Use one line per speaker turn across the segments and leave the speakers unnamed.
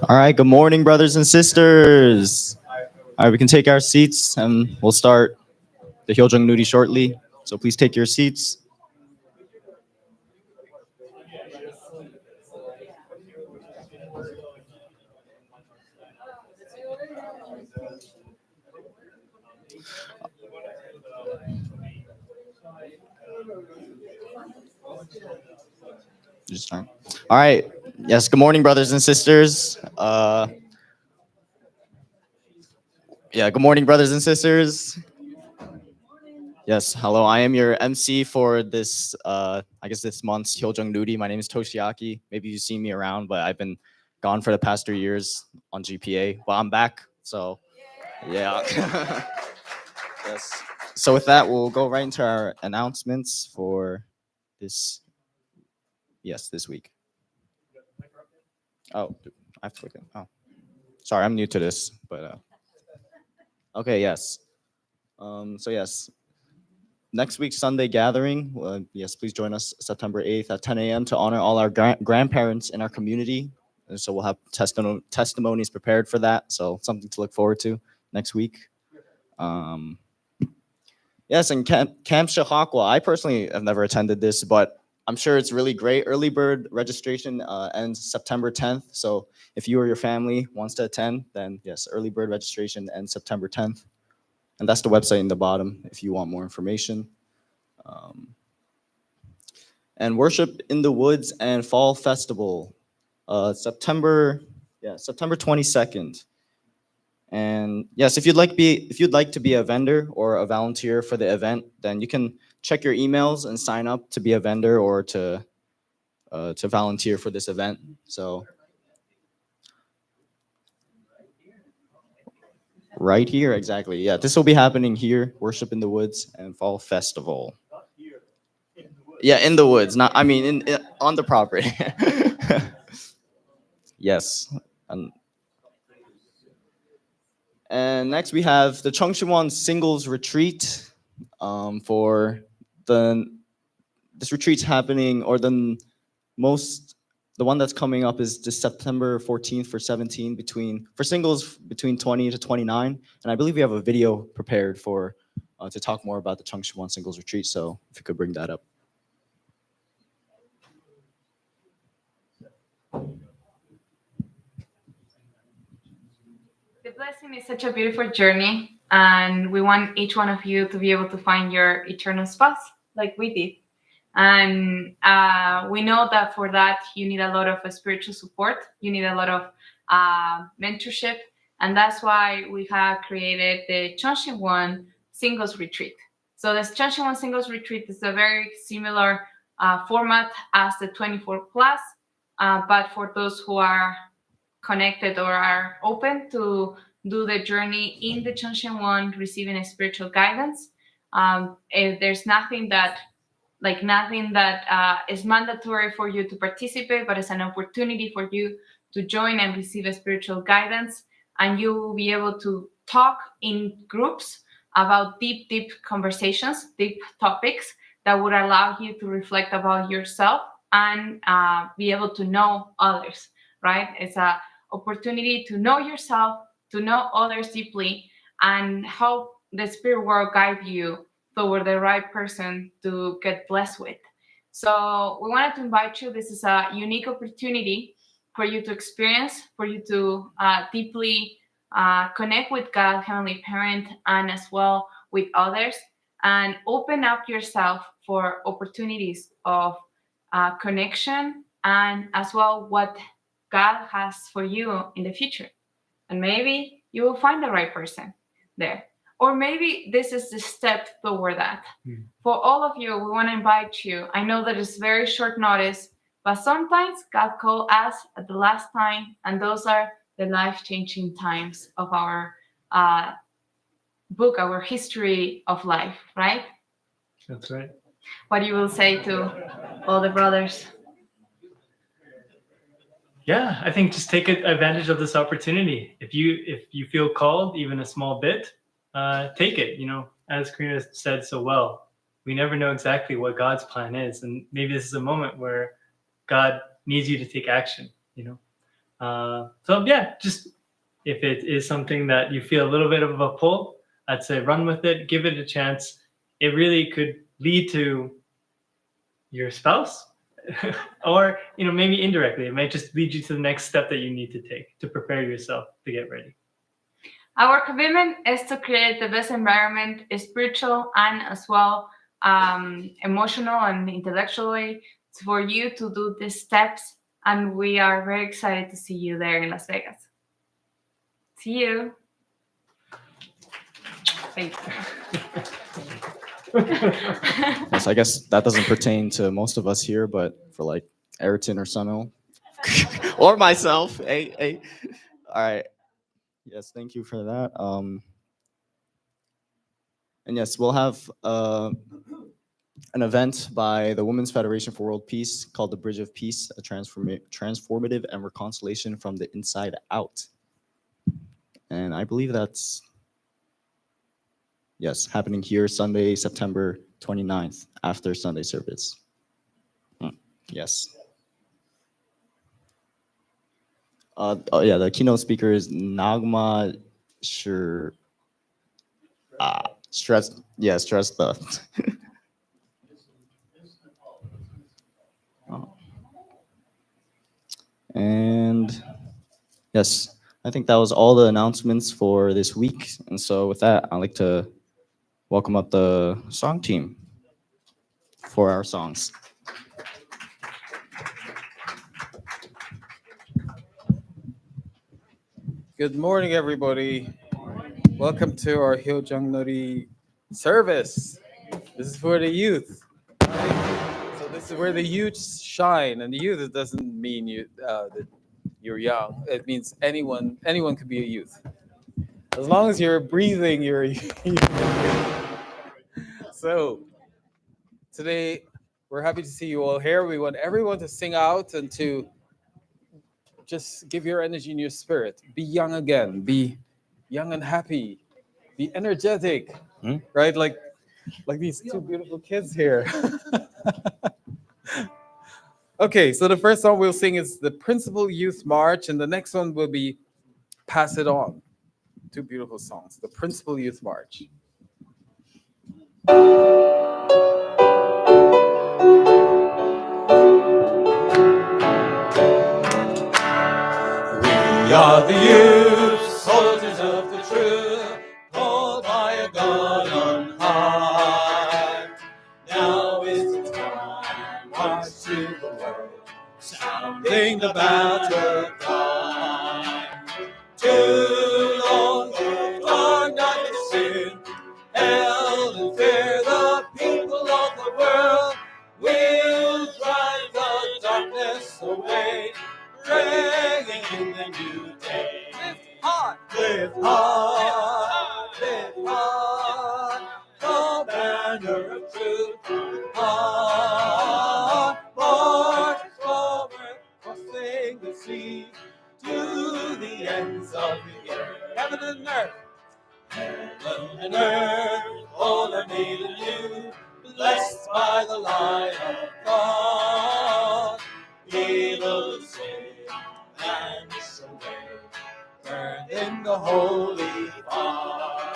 All right, good morning, brothers and sisters. All right, we can take our seats and we'll start the Hyojung Nuri shortly. So please take your seats. Just start. All right. Yes, good morning, brothers and sisters. Good morning, brothers and sisters. Yes, hello. I am your MC for this, this month's Hyojung Nuri. My name is Toshiaki. Maybe you've seen me around, but I've been gone for the past 3 years on GPA. But I'm back, so yeah. Yes. So with that, we'll go right into our announcements for this week. Oh, I have to click it. Oh, sorry, I'm new to this, but okay, yes. Yes, next week's Sunday gathering. Yes, please join us September 8th at 10 a.m. to honor all our grandparents in our community. And so we'll have testimonies prepared for that. So something to look forward to next week. Yes, and Camp Shahakwa, I personally have never attended this, but I'm sure it's really great. Early bird registration ends September 10th. So if you or your family wants to attend, then yes, early bird registration ends September 10th. And that's the website in the bottom if you want more information. And Worship in the Woods and Fall Festival, September 22nd. And yes, if you'd like to be a vendor or a volunteer for the event, then you can check your emails and sign up to be a vendor or to volunteer for this event. So right here, exactly. Yeah, this will be happening here, Worship in the Woods and Fall Festival. Yeah, in the woods, not on the property. Yes. And next we have the Cheongshimwon Singles Retreat. This retreat's happening, or the one that's coming up is just September 14th for 17 for singles between 20 to 29. And I believe we have a video prepared to talk more about the Cheongshimwon Singles Retreat. So if you could bring that up.
The blessing is such a beautiful journey, and we want each one of you to be able to find your eternal spouse like we did. And we know that for that, you need a lot of spiritual support. You need a lot of mentorship. And that's why we have created the Cheongshimwon Singles Retreat. So this Cheongshimwon Singles Retreat is a very similar format as the 24 plus, but for those who are connected or are open to do the journey in the Cheongshimwon, receiving a spiritual guidance. There's nothing that is mandatory for you to participate, but it's an opportunity for you to join and receive a spiritual guidance. And you will be able to talk in groups about deep conversations, deep topics that would allow you to reflect about yourself and be able to know others, right? It's a opportunity to know yourself, to know others deeply, and help the spirit world guide you toward the right person to get blessed with. So we wanted to invite you. This is a unique opportunity for you to experience, for you to deeply connect with God, Heavenly Parent, and as well with others, and open up yourself for opportunities of connection, and as well what God has for you in the future. And maybe you will find the right person. there. Or maybe this is the step toward that.
Mm.
For all of you, we want to invite you. I know that it's very short notice, but sometimes God calls us at the last time, and those are the life-changing times of our book, our history of life, right?
That's right.
What you will say to all the brothers?
Yeah, I think just take advantage of this opportunity. If you feel called, even a small bit, take it. As Karina said so well, we never know exactly what God's plan is, and maybe this is a moment where God needs you to take action. So yeah, just if it is something that you feel a little bit of a pull, I'd say run with it, give it a chance. It really could lead to your spouse, or maybe indirectly, it might just lead you to the next step that you need to take to prepare yourself to get ready.
Our commitment is to create the best environment, spiritual and as well emotional and intellectually, for you to do these steps. And we are very excited to see you there in Las Vegas. See you. Thank you.
Yes, I guess that doesn't pertain to most of us here, but for like Ayrton or Sunil or myself. Hey. All right. Yes, thank you for that. And yes, we'll have an event by the Women's Federation for World Peace called the Bridge of Peace, a transformative and reconciliation from the inside out. And I believe that's, yes, happening here Sunday, September 29th, after Sunday service. Yes. Yeah, the keynote speaker is Nagma Sure. Stress the. And yes, I think that was all the announcements for this week. And so with that, I'd like to welcome up the song team for our songs.
Good morning, everybody. Welcome to our Hyojang Nori service. This is for the youth. Right? So this is where the youth shine, and the youth, it doesn't mean that you're young. It means anyone could be a youth. As long as you're breathing, you're a youth. So today we're happy to see you all here. We want everyone to sing out and to just give your energy and your spirit. Be young again. Be young and happy. Be energetic, right? Like these two beautiful kids here. Okay, so the first song we'll sing is the Principal Youth March, and the next one will be Pass It On. Two beautiful songs. The Principal Youth March.
We are the youth, soldiers of the truth, called by a God on high. Now is the time, march to the world, sounding the battle cry. Too long the dark night of sin held in fear the people of the world. We'll drive the darkness away, bringing in the new day. Lift high, lift high, the banner of truth. High, march forward, crossing the sea to the ends of the earth. Heaven and earth. Heaven and earth, all are made anew, blessed by the light of God. Evil sin vanish away, burn in the holy fire.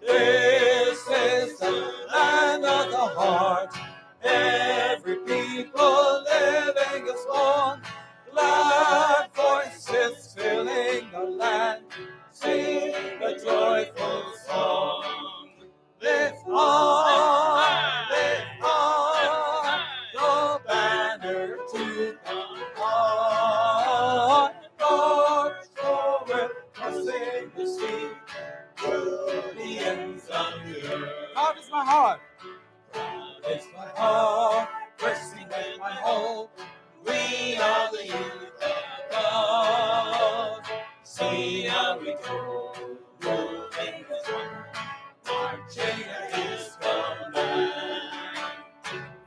This is the land of the heart, every people living is one. Glad voices filling the land, sing a joyful song. Lift high, the banner to the heart. March forward, crossing the
Proud is my heart.
Proud is my heart, bursting with my hope. We are the youth of God. See how we go, moving as one, marching at His command.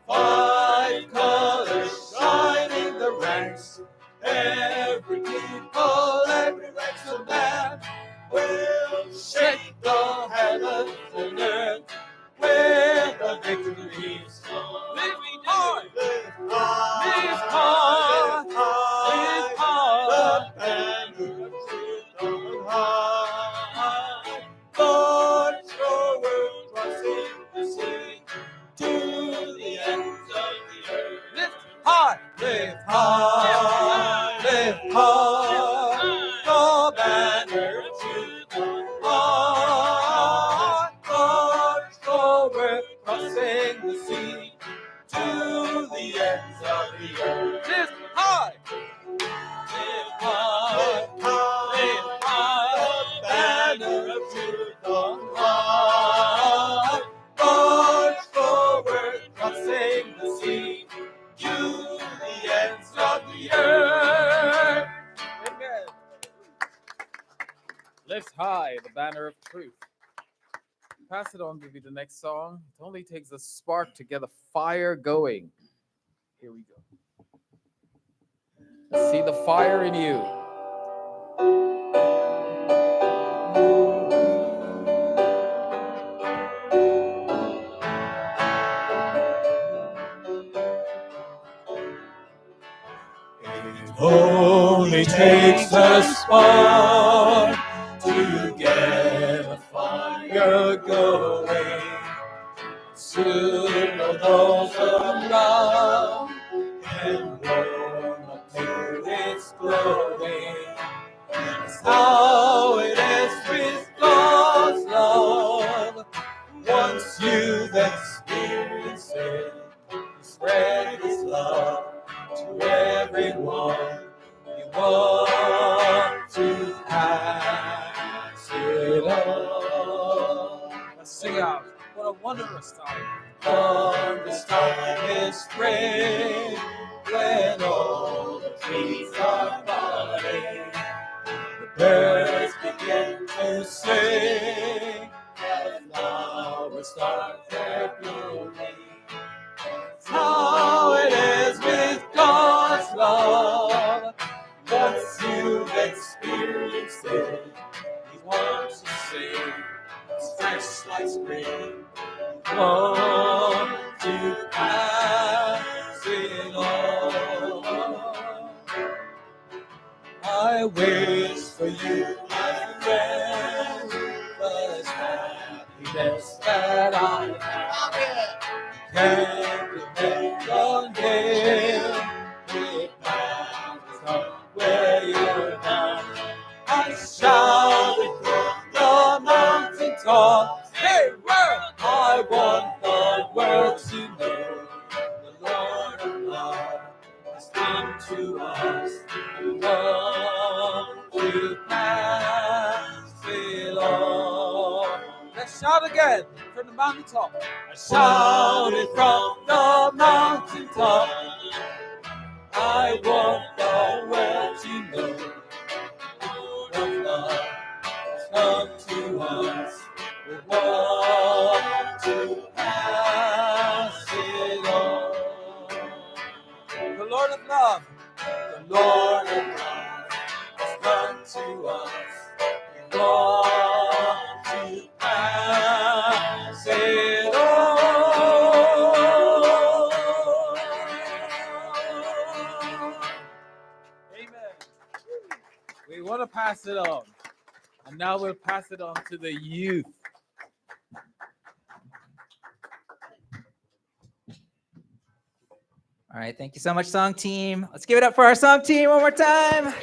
5 colors shine in the ranks. Every people, every race of man will shake the heavens and earth with the victory song.
Lift high,
Lift
high,
lift high,
lift high.
the banner of truth on high. Lord, your word crossing the sea to the ends of the earth.
Lift high,
Lift high, lift high, the banner of truth on high. Lord, your word crossing the sea to the ends of the earth.
lift high.
Lift high, lift high, the banner of truth on high. Lord, your word crossing the sea to the ends of the earth.
Amen. Lift high the banner of truth. Pass it on to be the next song. It only takes a spark to get a fire going. Here we go. Let's see the fire in you.
It only takes a spark to get a fire going. Soon all those around can warm up to its glowing. That's how it is with God's love. Once you've experienced it, you spread His love to everyone you want to pass it on.
Let's sing out. What a wondrous time.
Wondrous time is spring, when all the trees are budding, the birds begin to sing, the flowers start their blooming. That's how it is with God's love. Once you've experienced it, He wants to sing. It's fresh like spring. Want to pass it on. I wish for you, my friend, the happiness that I have. Can't depend on Him. It matters not where you're now. I shouted from the mountaintop, hey world! I want the world to know the Lord of love has come to us. We want to pass it on.
Let's shout again from the mountaintop.
I shouted from the mountaintop, I want the world to know the Lord of love has come to us. We want to pass it on.
The Lord of love.
The Lord of love has come to us. We want to pass it on.
Amen. We want to pass it on. And now we'll pass it on to the youth.
All right, thank you so much, song team. Let's give it up for our song team one more time.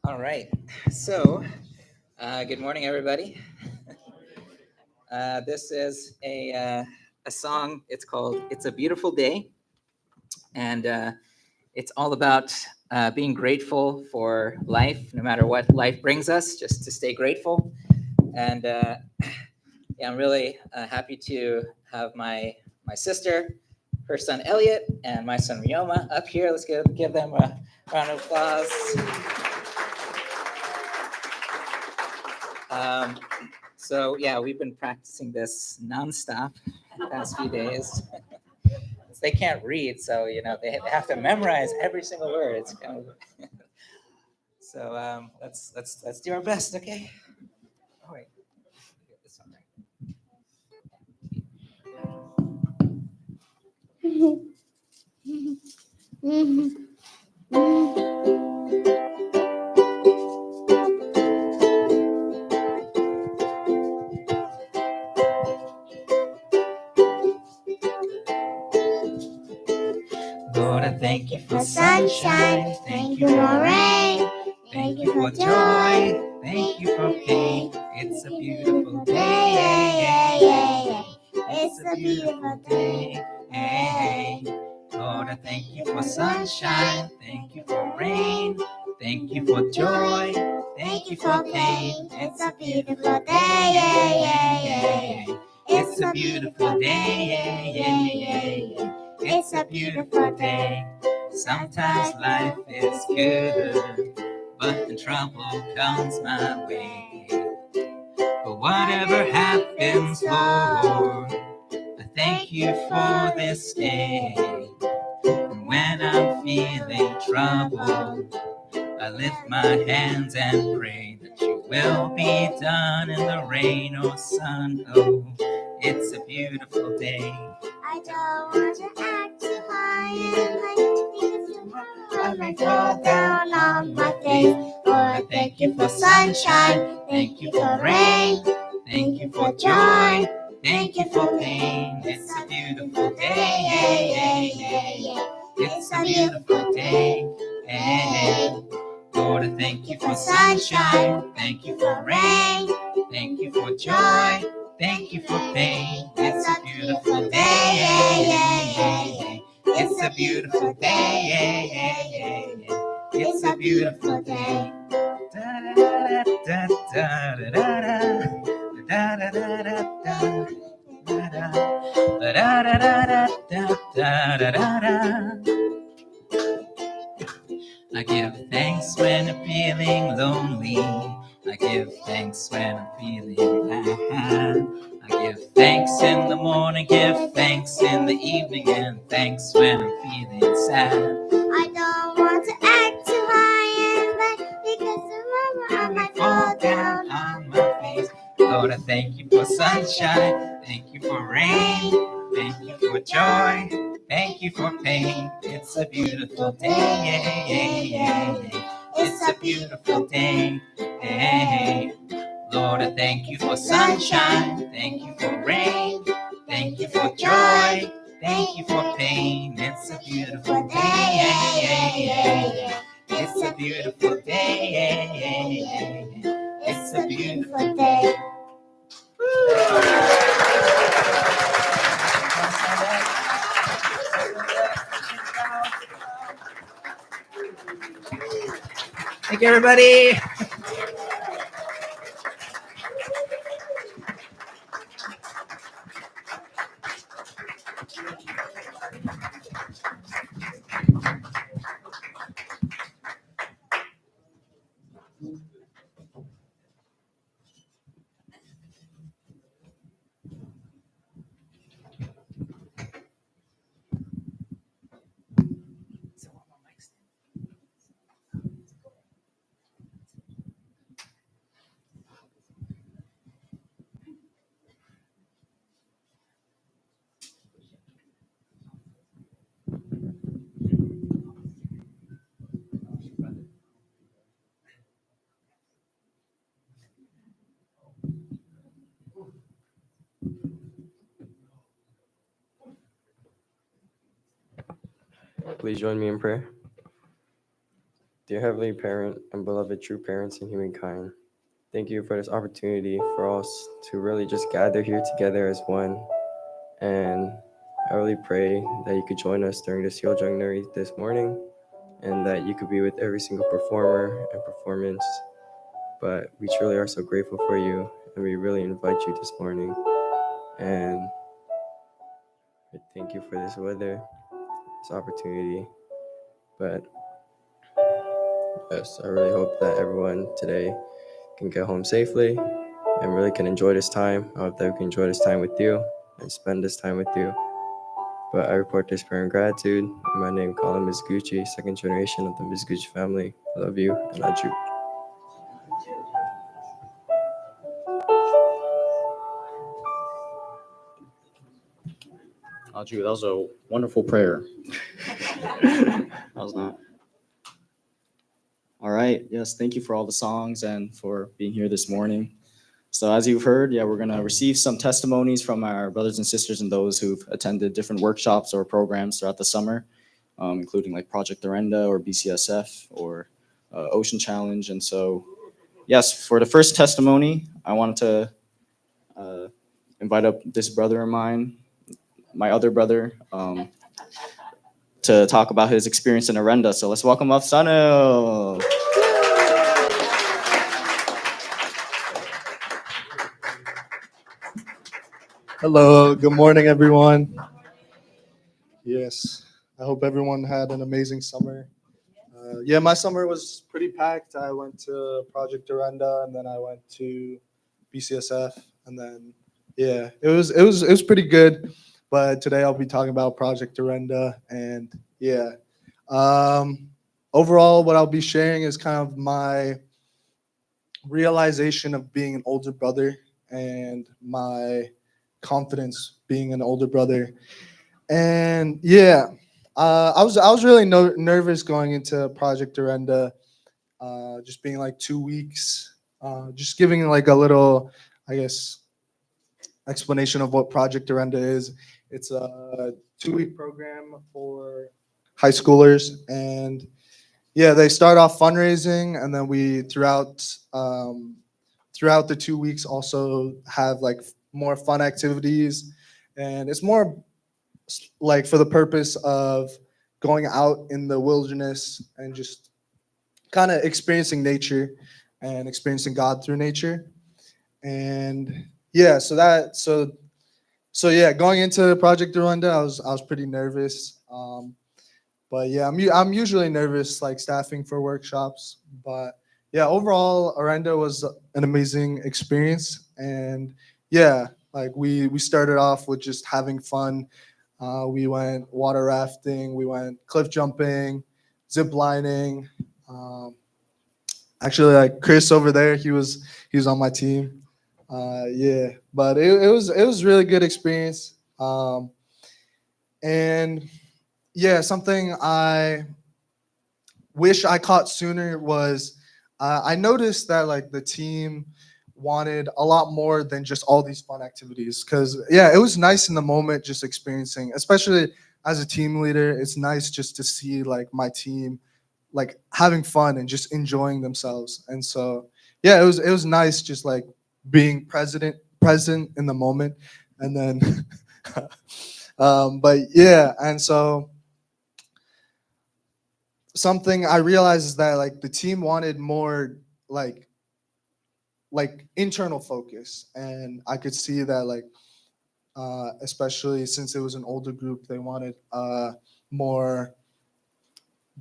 All right. So, good morning, everybody. This is a song. It's called "It's a Beautiful Day," and it's all about being grateful for life, no matter what life brings us. Just to stay grateful. And yeah, I'm really happy to have my sister, her son Elliot, and my son Ryoma up here. Let's give them a round of applause. So yeah, we've been practicing this nonstop the past few days. They can't read, so they have to memorize every single word. It's kind of so. Let's do our best, okay? Oh wait, get this one Lord, I thank you for sunshine, thank you for rain, thank you for joy, thank you for pain. It's a beautiful day, it's a beautiful day. Lord, I thank you for sunshine, thank you for rain, thank you for joy, thank you for pain. It's a beautiful day, it's a beautiful day. It's a beautiful day. Sometimes life is good, but the trouble comes my way. But whatever happens, Lord, I thank you for this day. And when I'm feeling troubled, I lift my hands and pray that you will be done in the rain or sun. Oh, it's a beautiful day. I don't want to act too high and high because tomorrow I might fall down on my face. Lord, thank you for sunshine, thank you for rain, thank you for joy, thank you for pain. It's a beautiful day, it's a beautiful day. Lord, I thank you for sunshine, thank you for rain, thank you for joy, thank you for pain. It's a beautiful day, it's a beautiful day, it's a beautiful day. I give thanks when I'm feeling lonely. I give thanks when I'm feeling bad. I give thanks in the morning, give thanks in the evening, and thanks when I'm feeling sad. I don't want to act too high and bad because tomorrow I might fall down on my face. Lord, I thank you for sunshine, thank you for rain, thank you for joy, thank you for pain. It's a beautiful day. It's a beautiful day. Lord, I thank you for sunshine. Thank you for rain. Thank you for joy. Thank you for pain. It's a beautiful day. It's a beautiful day. It's a beautiful day. Thank you, everybody.
Please join me in prayer. Dear Heavenly Parent and beloved true parents in humankind, thank you for this opportunity for us to really just gather here together as one. And I really pray that you could join us during this Hyojung Nuri this morning, and that you could be with every single performer and performance. But we truly are so grateful for you, and we really invite you this morning. And I thank you for this weather, this opportunity. But yes, I really hope that everyone today can get home safely and really can enjoy this time. I hope that we can enjoy this time with you and spend this time with you. But I report this prayer in gratitude. In my name, Colin Mizuguchi, second generation of the Mizuguchi family. I love you, and Aju.
Aju, that was a wonderful prayer. That was not. All right. Yes, thank you for all the songs and for being here this morning. So as you've heard, yeah, we're going to receive some testimonies from our brothers and sisters and those who've attended different workshops or programs throughout the summer, including like Project Arenda or BCSF or Ocean Challenge. And so, yes, for the first testimony, I wanted to invite up this brother of mine, my other brother, to talk about his experience in Arenda. So let's welcome up Sanu.
Hello, good morning, everyone. Yes, I hope everyone had an amazing summer. Yeah, my summer was pretty packed. I went to Project Arenda, and then I went to BCSF, and then yeah, it was pretty good. But today I'll be talking about Project Arenda, and yeah, overall, what I'll be sharing is kind of my realization of being an older brother and my confidence being an older brother. And yeah, I was really nervous going into Project Arenda, just being like 2 weeks, just giving like a little, I guess, explanation of what Project Arenda is. It's a 2-week program for high schoolers, and yeah, they start off fundraising, and then we throughout the 2 weeks also have like more fun activities, and it's more like for the purpose of going out in the wilderness and just kind of experiencing nature and experiencing God through nature. And yeah, so yeah, going into Project Rwanda, I was pretty nervous. But yeah, I'm usually nervous like staffing for workshops. But yeah, overall, Arenda was an amazing experience, and yeah, like we started off with just having fun. We went water rafting, we went cliff jumping, zip lining. Um, Actually, like Chris over there, he was on my team. Yeah, but it was really good experience. And yeah, something I wish I caught sooner was I noticed that like the team wanted a lot more than just all these fun activities. Because yeah, it was nice in the moment just experiencing, especially as a team leader. It's nice just to see like my team like having fun and just enjoying themselves. And so yeah, it was nice just like being present in the moment. And then but yeah, and so something I realized is that like the team wanted more like internal focus, and I could see that like especially since it was an older group, they wanted more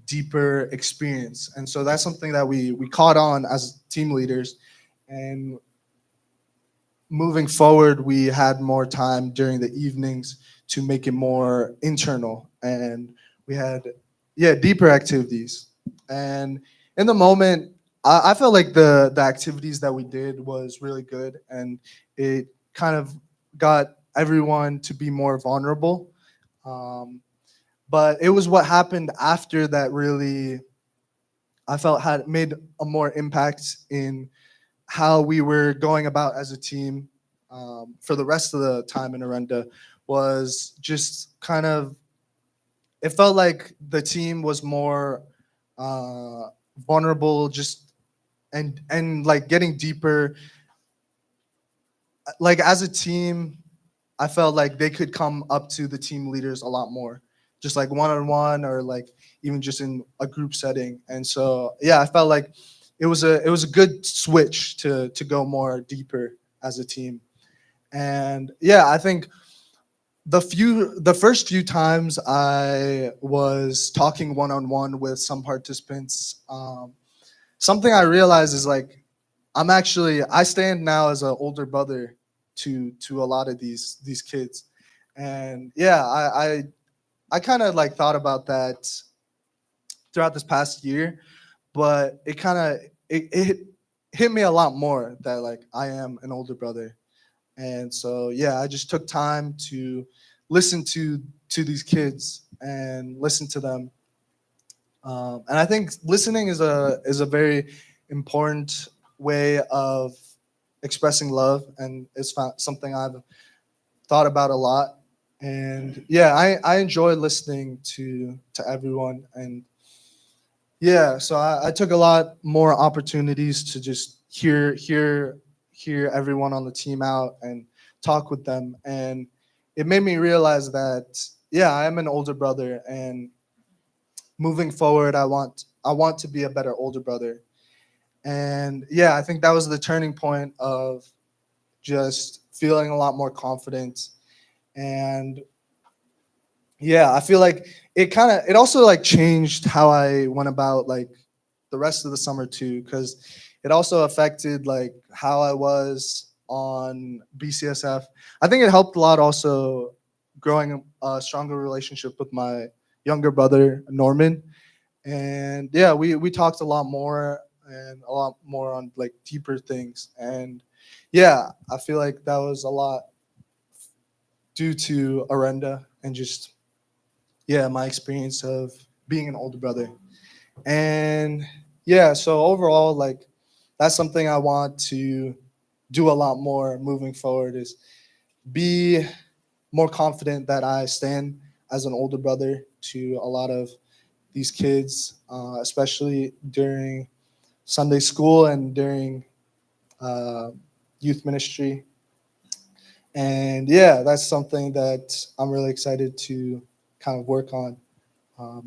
deeper experience. And so that's something that we caught on as team leaders. And moving forward, we had more time during the evenings to make it more internal, and we had yeah deeper activities. And in the moment, I felt like the activities that we did was really good, and it kind of got everyone to be more vulnerable. But it was what happened after that really I felt had made a more impact in how we were going about as a team for the rest of the time in Arenda, was just kind of it felt like the team was more vulnerable, just and like getting deeper. Like as a team, I felt like they could come up to the team leaders a lot more, just like one on one or like even just in a group setting. And so yeah, I felt like it was a good switch to go more deeper as a team. And yeah, I think the first few times I was talking one on one with some participants, something I realized is like I stand now as an older brother to a lot of these kids, and yeah, I kind of like thought about that throughout this past year, but it hit me a lot more that like I am an older brother, and so yeah, I just took time to listen to these kids and listen to them, and I think listening is a very important way of expressing love, and it's something I've thought about a lot. And yeah, I enjoy listening to everyone, and yeah, so I took a lot more opportunities to just hear everyone on the team out and talk with them, and it made me realize that yeah, I am an older brother, and moving forward, I want to be a better older brother. And yeah, I think that was the turning point of just feeling a lot more confident. And yeah, I feel like it also like changed how I went about like the rest of the summer too, because it also affected like how I was on BCSF. I think it helped a lot also growing a stronger relationship with my younger brother Norman. And yeah, we talked a lot more and a lot more on like deeper things. And yeah, I feel like that was a lot due to Arenda and just yeah, my experience of being an older brother. And yeah, so overall, like that's something I want to do a lot more moving forward is be more confident that I stand as an older brother to a lot of these kids, especially during Sunday school and during uh, youth ministry. And yeah, that's something that I'm really excited to kind of work on.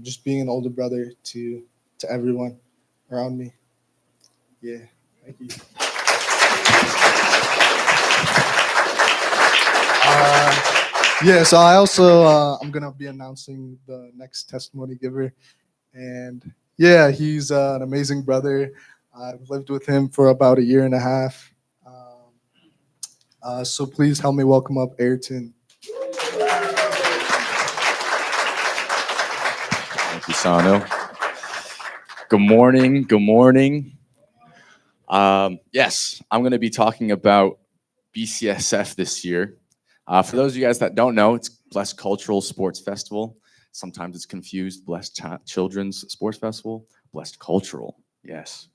Just being an older brother to everyone around me. Yeah, thank you. Yeah, so I also I'm gonna be announcing the next testimony giver, and yeah, he's an amazing brother. I've lived with him for about a year and a half. So please help me welcome up Ayrton.
Thank you, Sano. Good morning. Good morning. Yes, I'm going to be talking about BCSF this year. For those of you guys that don't know, it's Blessed Cultural Sports Festival. Sometimes it's confused. Blessed Children's Sports Festival. Blessed Cultural. Yes.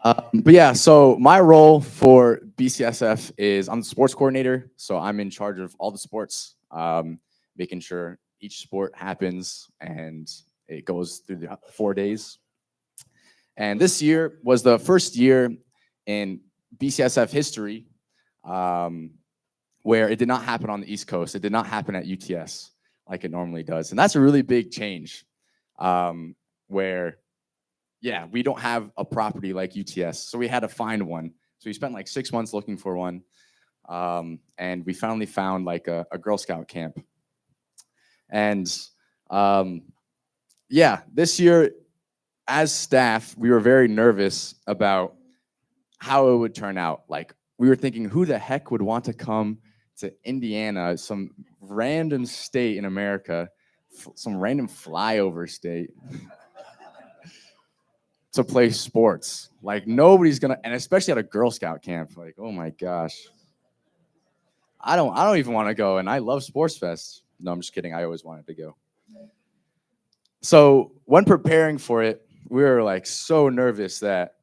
But yeah, so my role for BCSF is I'm the sports coordinator. So I'm in charge of all the sports, making sure each sport happens and it goes through the 4 days. And this year was the first year in BCSF history where it did not happen on the East Coast. It did not happen at UTS like it normally does. And that's a really big change where yeah, we don't have a property like UTS, so we had to find one. So we spent like 6 months looking for one, and we finally found like a Girl Scout camp. And yeah, this year, as staff, we were very nervous about how it would turn out. Like we were thinking, who the heck would want to come to Indiana, some random state in America, some random flyover state? To play sports. Like nobody's gonna, and especially at a Girl Scout camp. Like, oh my gosh. I don't even want to go. And I love Sports Fest. No, I'm just kidding. I always wanted to go. So when preparing for it, we were like so nervous that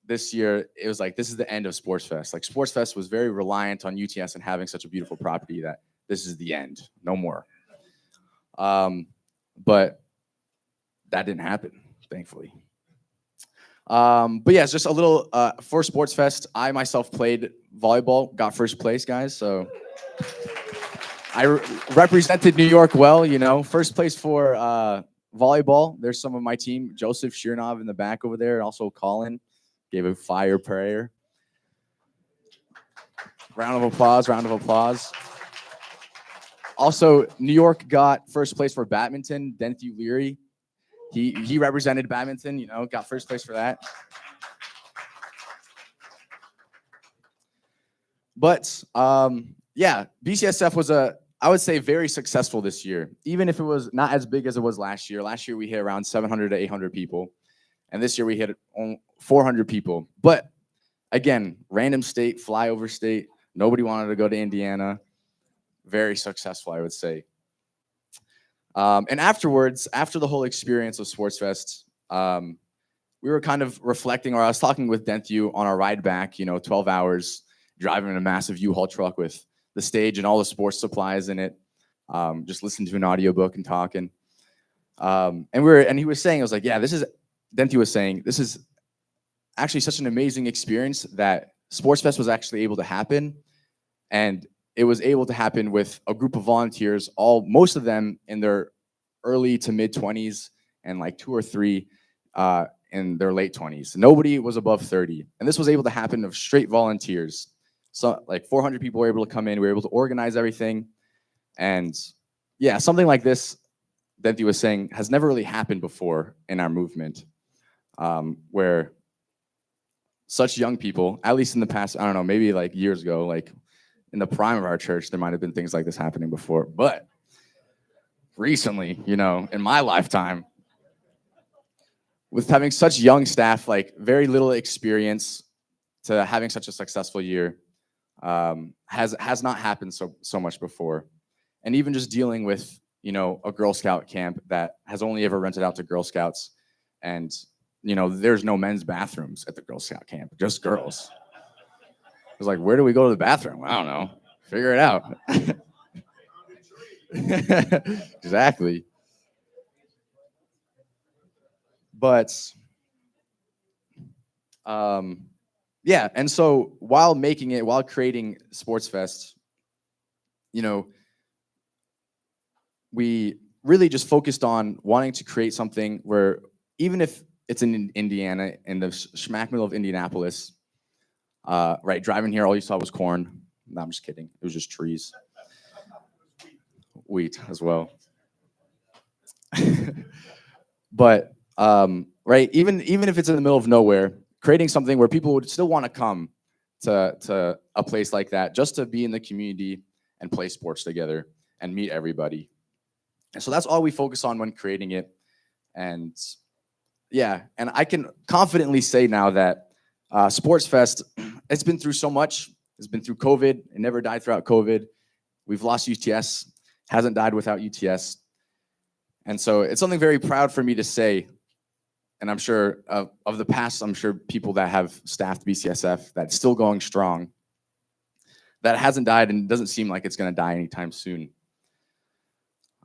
this year it was like this is the end of Sports Fest. Like Sports Fest was very reliant on UTS and having such a beautiful property that this is the end. No more. but that didn't happen, thankfully. But yeah, it's just a little for Sports Fest. I myself played volleyball, got first place, guys. So I represented New York well, you know, first place for volleyball. There's some of my team, Joseph Shirnov in the back over there, and also Colin gave a fire prayer. Round of applause, round of applause. Also, New York got first place for badminton. Denthu Leary, he represented badminton, you know, got first place for that. But yeah, BCSF was I would say very successful this year, even if it was not as big as it was last year. Last year we hit around 700 to 800 people, and this year we hit 400 people. But again, random state, flyover state. Nobody wanted to go to Indiana. Very successful, I would say. And afterwards, after the whole experience of Sports Fest, we were kind of reflecting, or I was talking with Denthu on our ride back, you know, 12 hours, driving in a massive U-Haul truck with the stage and all the sports supplies in it, just listening to an audiobook and talking. And he was saying, I was like, yeah, Denthu was saying, this is actually such an amazing experience that Sports Fest was actually able to happen. And it was able to happen with a group of volunteers, most of them in their early to mid 20s and like 2 or 3 in their late 20s. Nobody was above 30. And this was able to happen of straight volunteers. So like 400 people were able to come in. We were able to organize everything. And yeah, something like this, Denthu was saying, has never really happened before in our movement, where such young people, at least in the past, I don't know, maybe like years ago, like in the prime of our church, there might have been things like this happening before. But recently, you know, in my lifetime, with having such young staff, like very little experience to having such a successful year, has not happened so much before. And even just dealing with, you know, a Girl Scout camp that has only ever rented out to Girl Scouts, and you know, there's no men's bathrooms at the Girl Scout camp, just girls. It was like, where do we go to the bathroom? I don't know. Figure it out. Exactly. But yeah, and so while creating Sports Fest, you know, we really just focused on wanting to create something where, even if it's in Indiana, in the smack middle of Indianapolis, right, driving here, all you saw was corn. No, I'm just kidding. It was just trees. Wheat as well. But right, even if it's in the middle of nowhere, creating something where people would still want to come to a place like that, just to be in the community and play sports together and meet everybody. And so that's all we focus on when creating it. And yeah, and I can confidently say now that Sports Fest, it's been through so much. It's been through COVID. It never died throughout COVID. We've lost UTS. Hasn't died without UTS. And so it's something very proud for me to say. And I'm sure of the past, I'm sure people that have staffed BCSF, that's still going strong, that hasn't died and doesn't seem like it's going to die anytime soon.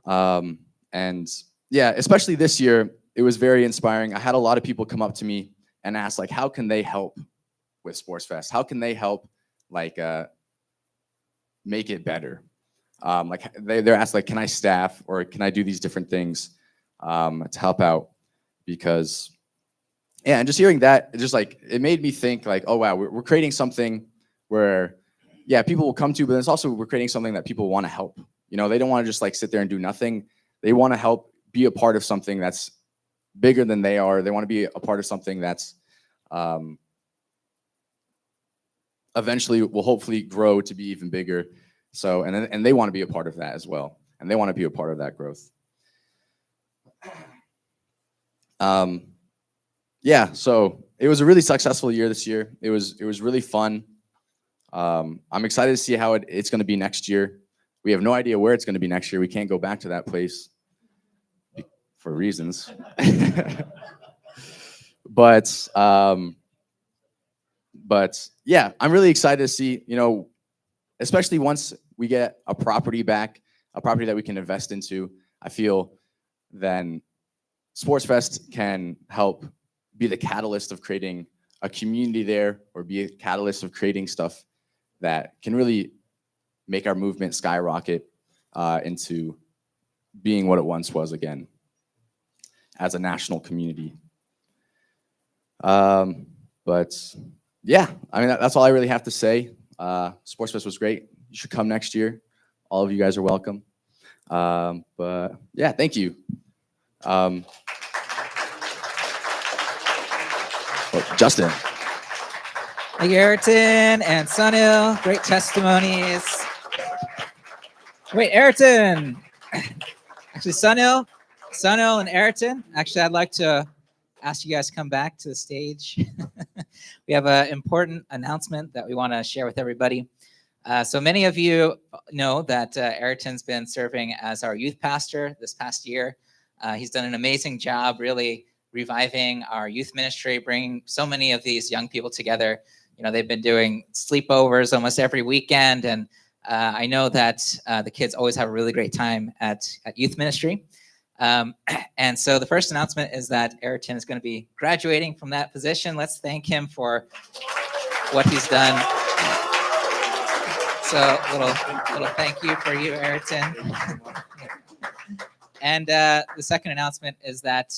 And yeah, especially this year, it was very inspiring. I had a lot of people come up to me and ask, like, how can they help with Sports Fest? How can they help, like, make it better? Like they're asked, like, can I staff or can I do these different things to help out? Because, yeah, and just hearing that, it made me think, like, oh wow, we're creating something where, yeah, people will come to, but it's also we're creating something that people want to help. You know, they don't want to just like sit there and do nothing. They want to help, be a part of something that's bigger than they are. They want to be a part of something that's eventually will hopefully grow to be even bigger. So, and they want to be a part of that as well. And they want to be a part of that growth. Yeah, so it was a really successful year this year. It was really fun. I'm excited to see how it's going to be next year. We have no idea where it's going to be next year. We can't go back to that place for reasons. But yeah, I'm really excited to see, you know, especially once we get a property back, a property that we can invest into. I feel then Sports Fest can help be the catalyst of creating a community there, or be a catalyst of creating stuff that can really make our movement skyrocket into being what it once was again as a national community. But yeah, I mean, that's all I really have to say. Sports Fest was great. You should come next year. All of you guys are welcome. But yeah, thank you. Well, Justin.
Thank you, Ayrton and Sunil. Great testimonies. Wait, Ayrton. Actually, Sunil and Ayrton. Actually, I'd like to ask you guys to come back to the stage. We have an important announcement that we want to share with everybody. So many of you know that Ayrton's been serving as our youth pastor this past year. He's done an amazing job really reviving our youth ministry, bringing so many of these young people together. You know, they've been doing sleepovers almost every weekend, and I know that the kids always have a really great time at youth ministry. And so the first announcement is that Ayrton is going to be graduating from that position. Let's thank him for what he's done. So a little thank you for you, Ayrton. And the second announcement is that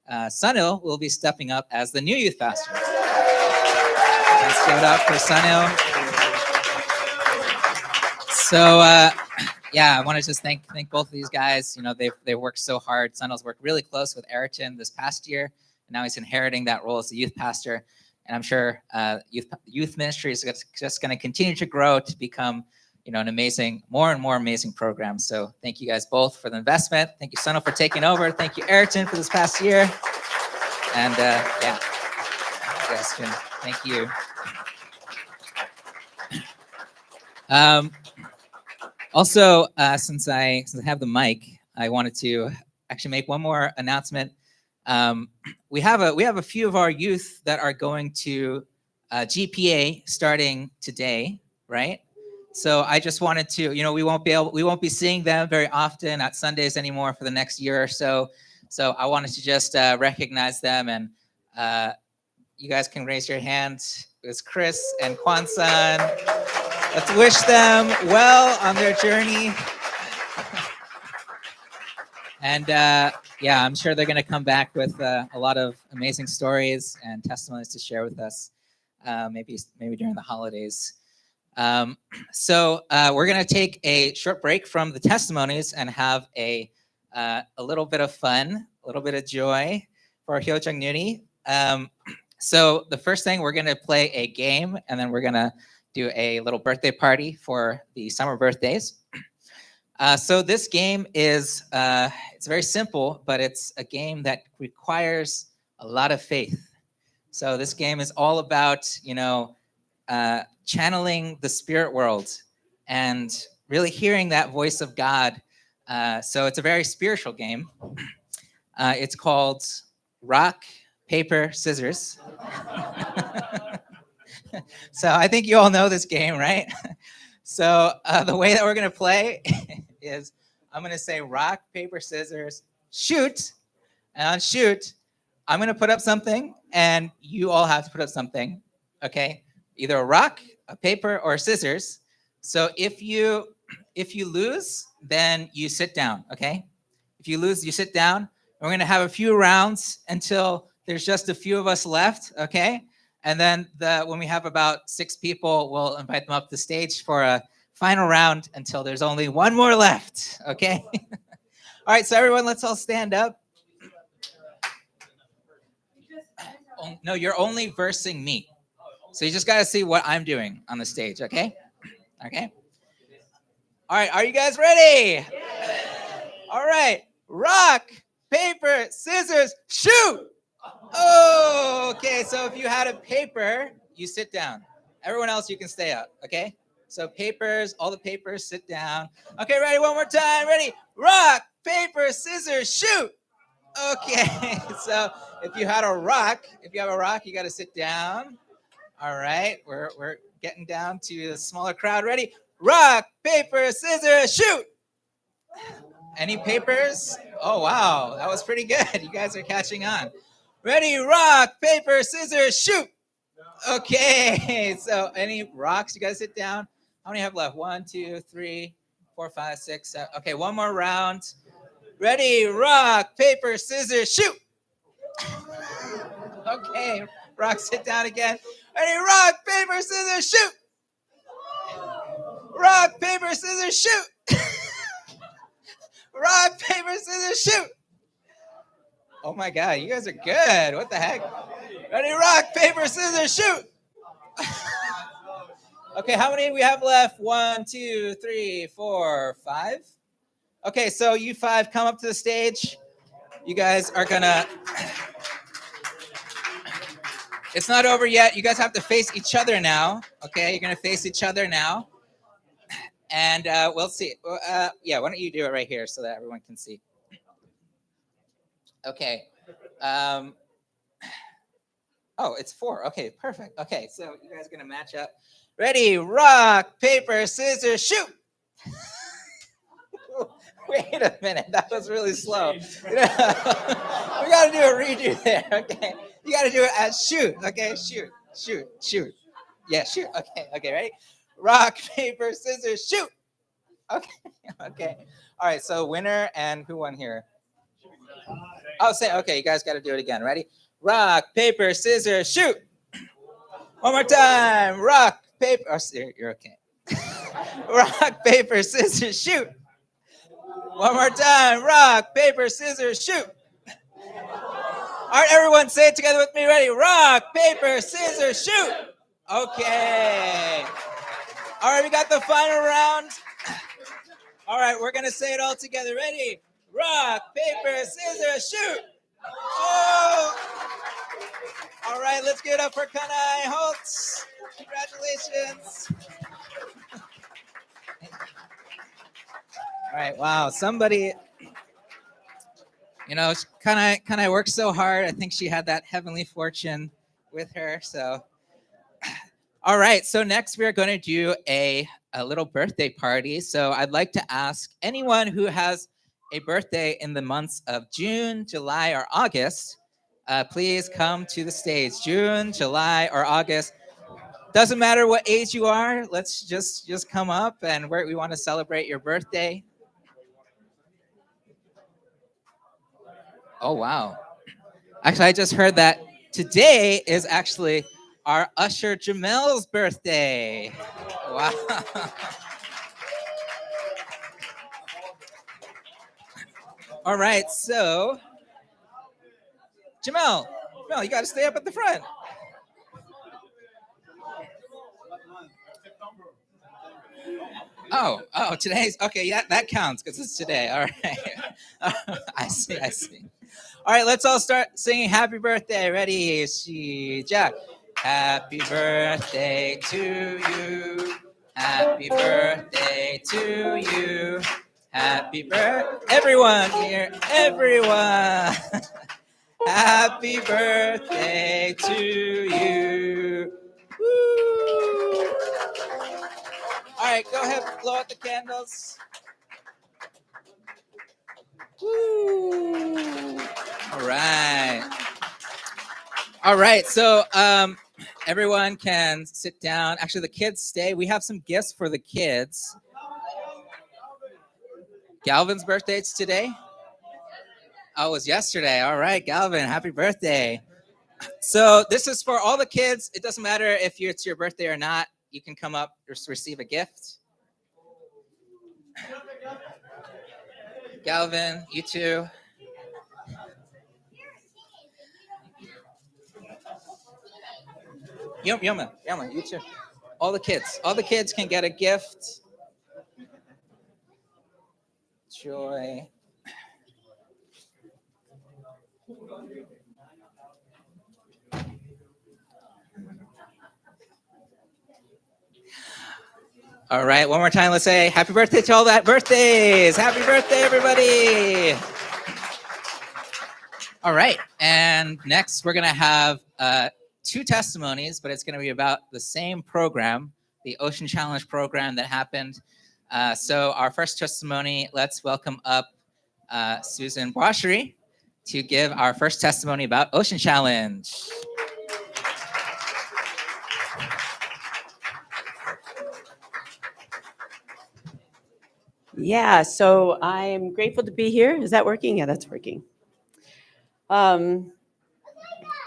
Sunil will be stepping up as the new youth pastor. Let's give it up for Sunil. So yeah, I want to just thank both of these guys. You know, they've worked so hard. Sunil's worked really close with Ayrton this past year, and now he's inheriting that role as the youth pastor. And I'm sure youth ministry is just going to continue to grow to become, you know, an amazing, more and more amazing program. So thank you guys both for the investment. Thank you, Sunil, for taking over. Thank you, Ayrton, for this past year. And yeah, yes, thank you. Also, since I have the mic, I wanted to actually make one more announcement. We have a few of our youth that are going to GPA starting today, right? So I just wanted to, you know, we won't be seeing them very often at Sundays anymore for the next year or so. So I wanted to just recognize them, and you guys can raise your hands. It's Chris and Kwan-san. Let's wish them well on their journey. And yeah, I'm sure they're going to come back with a lot of amazing stories and testimonies to share with us, maybe during the holidays. So we're going to take a short break from the testimonies and have a little bit of fun, a little bit of joy for Hyojeong Nuni. So the first thing, we're going to play a game, and then we're going to do a little birthday party for the summer birthdays. So this game is, it's very simple, but it's a game that requires a lot of faith. So this game is all about, you know, channeling the spirit world and really hearing that voice of God. So it's a very spiritual game. It's called Rock, Paper, Scissors. So I think you all know this game, right? So the way that we're going to play is I'm going to say rock, paper, scissors, shoot. And on shoot, I'm going to put up something, and you all have to put up something, okay? Either a rock, a paper, or scissors. So if you lose, then you sit down, okay? If you lose, you sit down. We're going to have a few rounds until there's just a few of us left, okay? And then when we have about 6 people, we'll invite them up the stage for a final round until there's only one more left, okay? All right, so everyone, let's all stand up. Oh, no, you're only versing me. So you just got to see what I'm doing on the stage, okay? Okay? All right, are you guys ready? All right, rock, paper, scissors, shoot! Oh, okay, so if you had a paper, you sit down. Everyone else, you can stay up, okay? So papers, all the papers, sit down. Okay, ready, one more time, ready? Rock, paper, scissors, shoot! Okay, so if you have a rock, you got to sit down. All right, we're getting down to a smaller crowd. Ready? Rock, paper, scissors, shoot! Any papers? Oh, wow. That was pretty good. You guys are catching on. Ready, rock, paper, scissors, shoot. Okay. So any rocks? You guys sit down. How many have left? 1, 2, 3, 4, 5, 6, 7. Okay, one more round. Ready, rock, paper, scissors, shoot. Okay. Rock, sit down again. Ready, rock, paper, scissors, shoot. Rock, paper, scissors, shoot. Rock, paper, scissors, shoot. Oh my God, you guys are good. What the heck? Ready, rock, paper, scissors, shoot. Okay, how many we have left? 1, 2, 3, 4, 5. Okay, so you 5 come up to the stage. You guys are gonna. It's not over yet. You guys have to face each other now. Okay, you're gonna face each other now. And we'll see. Yeah, why don't you do it right here so that everyone can see? Okay. Oh, it's 4. Okay, perfect. Okay, so you guys are gonna match up. Ready, rock, paper, scissors, shoot. Wait a minute, that was really slow. We gotta do a redo there. Okay, you gotta do it as shoot. Okay, shoot, shoot, shoot. Yeah, shoot. Okay, ready? Rock, paper, scissors, shoot. Okay, okay. All right, so winner, and who won here? Oh, say okay. You guys got to do it again. Ready? Rock, paper, scissors, shoot. One more time. Rock, paper. Oh, you're okay. Rock, paper, scissors, shoot. One more time. Rock, paper, scissors, shoot. All right, everyone, say it together with me. Ready? Rock, paper, scissors, shoot. Okay. All right, we got the final round. All right, we're gonna say it all together. Ready? Rock, paper, scissors, shoot. Oh. All right, let's give it up for Kanai Holtz. Congratulations. All right, wow, somebody, Kanai worked so hard. I think she had that heavenly fortune with her. So, all right, so next we're going to do a little birthday party. So I'd like to ask anyone who has a birthday in the months of June, July, or August, please come to the stage. June, July, or August. Doesn't matter what age you are. Let's just come up, and we want to celebrate your birthday. Oh, wow. Actually, I just heard that today is actually our usher Jamel's birthday. Wow. All right, so Jamel, you got to stay up at the front. Oh, today's okay. Yeah, that counts because it's today. All right. I see. All right, let's all start singing happy birthday. Ready? Jack. Happy birthday to you. Happy birthday to you. Happy birthday. Everyone here, everyone. Happy birthday to you. Woo. All right, go ahead, blow out the candles. Woo. All right. So everyone can sit down. Actually, the kids stay. We have some gifts for the kids. Galvin's birthday is today. Oh, it was yesterday. All right, Galvin, happy birthday. So this is for all the kids. It doesn't matter if it's your birthday or not. You can come up or receive a gift. Galvin, you too. Yoma, you too. All the kids can get a gift. Joy. All right, one more time. Let's say happy birthday to all that birthdays. Happy birthday, everybody. All right, and next we're going to have 2 testimonies, but it's going to be about the same program, the Ocean Challenge program that happened. So our first testimony, let's welcome up Susan Boishery to give our first testimony about Ocean Challenge.
Yeah, so I'm grateful to be here. Is that working? Yeah, that's working.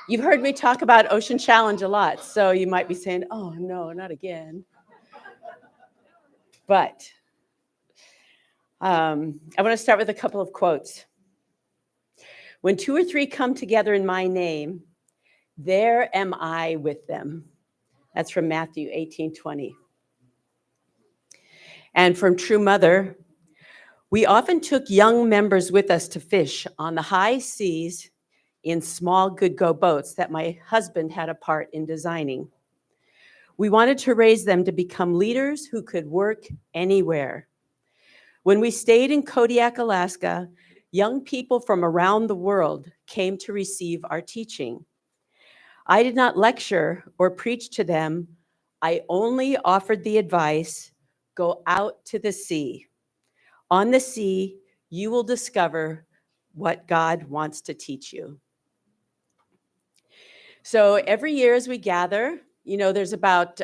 You've heard me talk about Ocean Challenge a lot, so you might be saying, oh, no, not again. But I want to start with a couple of quotes. When two or three come together in my name, there am I with them. That's from Matthew 18:20. And from True Mother, we often took young members with us to fish on the high seas in small good-go boats that my husband had a part in designing. We wanted to raise them to become leaders who could work anywhere. When we stayed in Kodiak, Alaska, young people from around the world came to receive our teaching. I did not lecture or preach to them. I only offered the advice, go out to the sea. On the sea, you will discover what God wants to teach you. So every year as we gather, there's about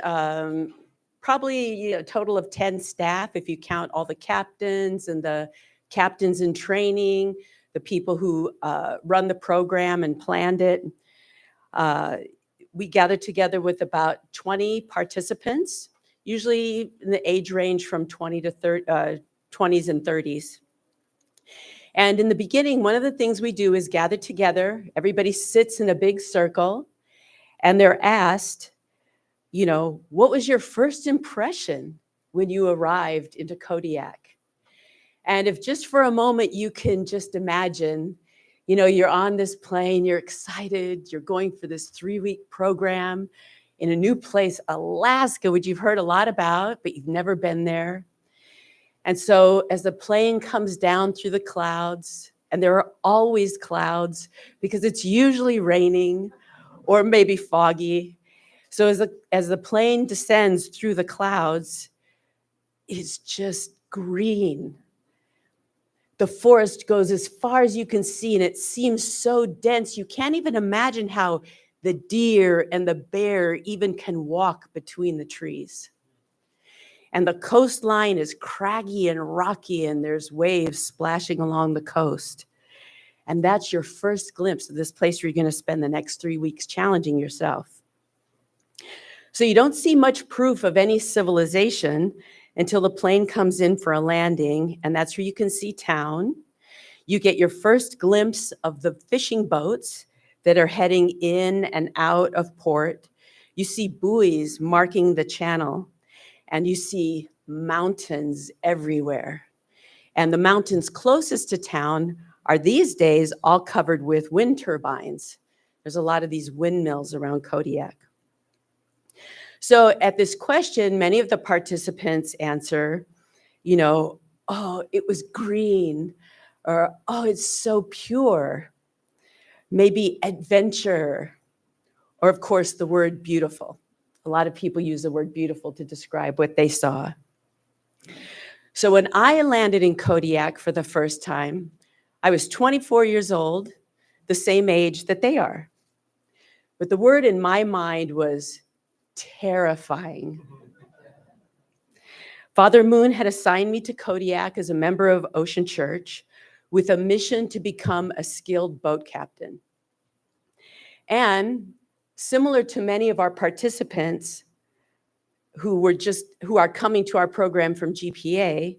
probably a total of 10 staff, if you count all the captains and the captains in training, the people who run the program and planned it. We gather together with about 20 participants, usually in the age range from 20 to 20s and 30s. And in the beginning, one of the things we do is gather together. Everybody sits in a big circle, and they're asked, what was your first impression when you arrived into Kodiak? And if just for a moment you can just imagine, you're on this plane, you're excited, you're going for this 3-week program in a new place, Alaska, which you've heard a lot about, but you've never been there. And so as the plane comes down through the clouds, and there are always clouds because it's usually raining or maybe foggy. So as the plane descends through the clouds, it's just green. The forest goes as far as you can see, and it seems so dense. You can't even imagine how the deer and the bear even can walk between the trees. And the coastline is craggy and rocky, and there's waves splashing along the coast. And that's your first glimpse of this place where you're going to spend the next 3 weeks challenging yourself. So you don't see much proof of any civilization until the plane comes in for a landing, and that's where you can see town. You get your first glimpse of the fishing boats that are heading in and out of port. You see buoys marking the channel, and you see mountains everywhere. And the mountains closest to town are these days all covered with wind turbines. There's a lot of these windmills around Kodiak. So at this question, many of the participants answer, oh, it was green, or oh, it's so pure, maybe adventure, or of course the word beautiful. A lot of people use the word beautiful to describe what they saw. So when I landed in Kodiak for the first time, I was 24 years old, the same age that they are. But the word in my mind was terrifying. Father Moon had assigned me to Kodiak as a member of Ocean Church with a mission to become a skilled boat captain. And similar to many of our participants who are coming to our program from GPA,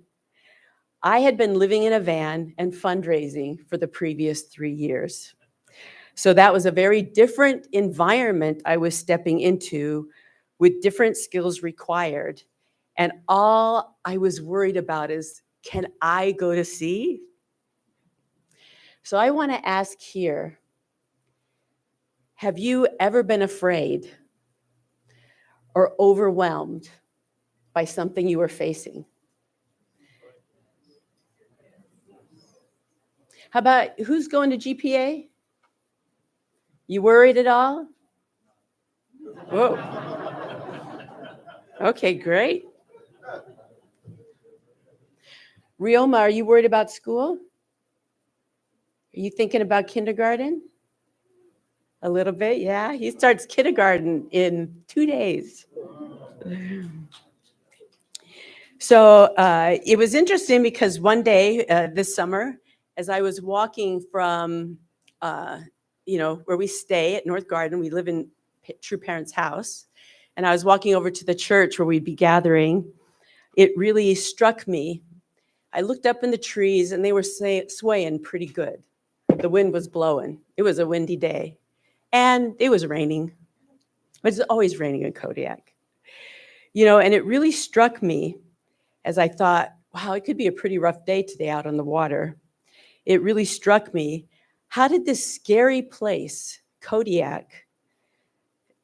I had been living in a van and fundraising for the previous 3 years. So that was a very different environment I was stepping into with different skills required. And all I was worried about is, can I go to sea? So I want to ask here, have you ever been afraid or overwhelmed by something you were facing? How about who's going to GPA? You worried at all? Whoa. Okay, great. Rioma, are you worried about school? Are you thinking about kindergarten? A little bit, yeah. He starts kindergarten in 2 days. So it was interesting because one day this summer, as I was walking from, where we stay at North Garden, we live in True Parents' house, and I was walking over to the church where we'd be gathering, it really struck me. I looked up in the trees and they were swaying pretty good. The wind was blowing. It was a windy day. And it was raining. It's always raining in Kodiak. And it really struck me as I thought, wow, it could be a pretty rough day today out on the water. It really struck me, how did this scary place, Kodiak,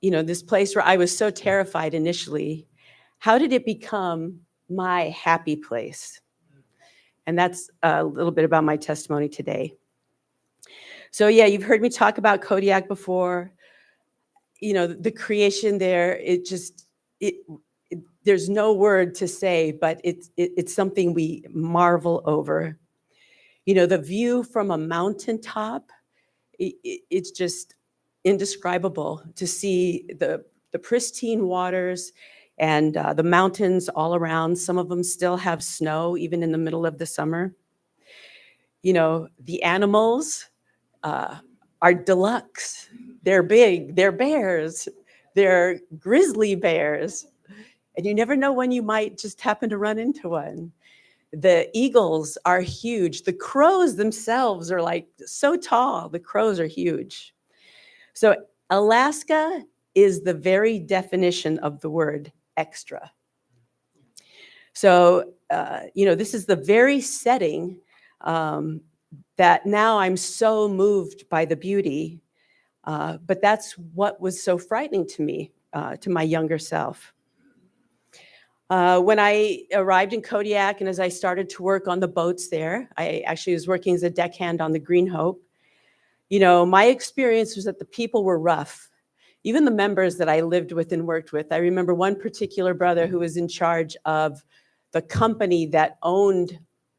this place where I was so terrified initially, how did it become my happy place? And that's a little bit about my testimony today. So yeah, you've heard me talk about Kodiak before. The creation there, there's no word to say, but it's something we marvel over. The view from a mountaintop, it's just indescribable to see the pristine waters and the mountains all around. Some of them still have snow, even in the middle of the summer. The animals are deluxe. They're big, they're bears, they're grizzly bears. And you never know when you might just happen to run into one. The eagles are huge. The crows themselves are like so tall. The crows are huge. So Alaska is the very definition of the word extra. So, this is the very setting that now I'm so moved by the beauty, but that's what was so frightening to me, to my younger self. When I arrived in Kodiak and as I started to work on the boats there, I actually was working as a deckhand on the Green Hope. My experience was that the people were rough. Even the members that I lived with and worked with. I remember one particular brother who was in charge of the company that owned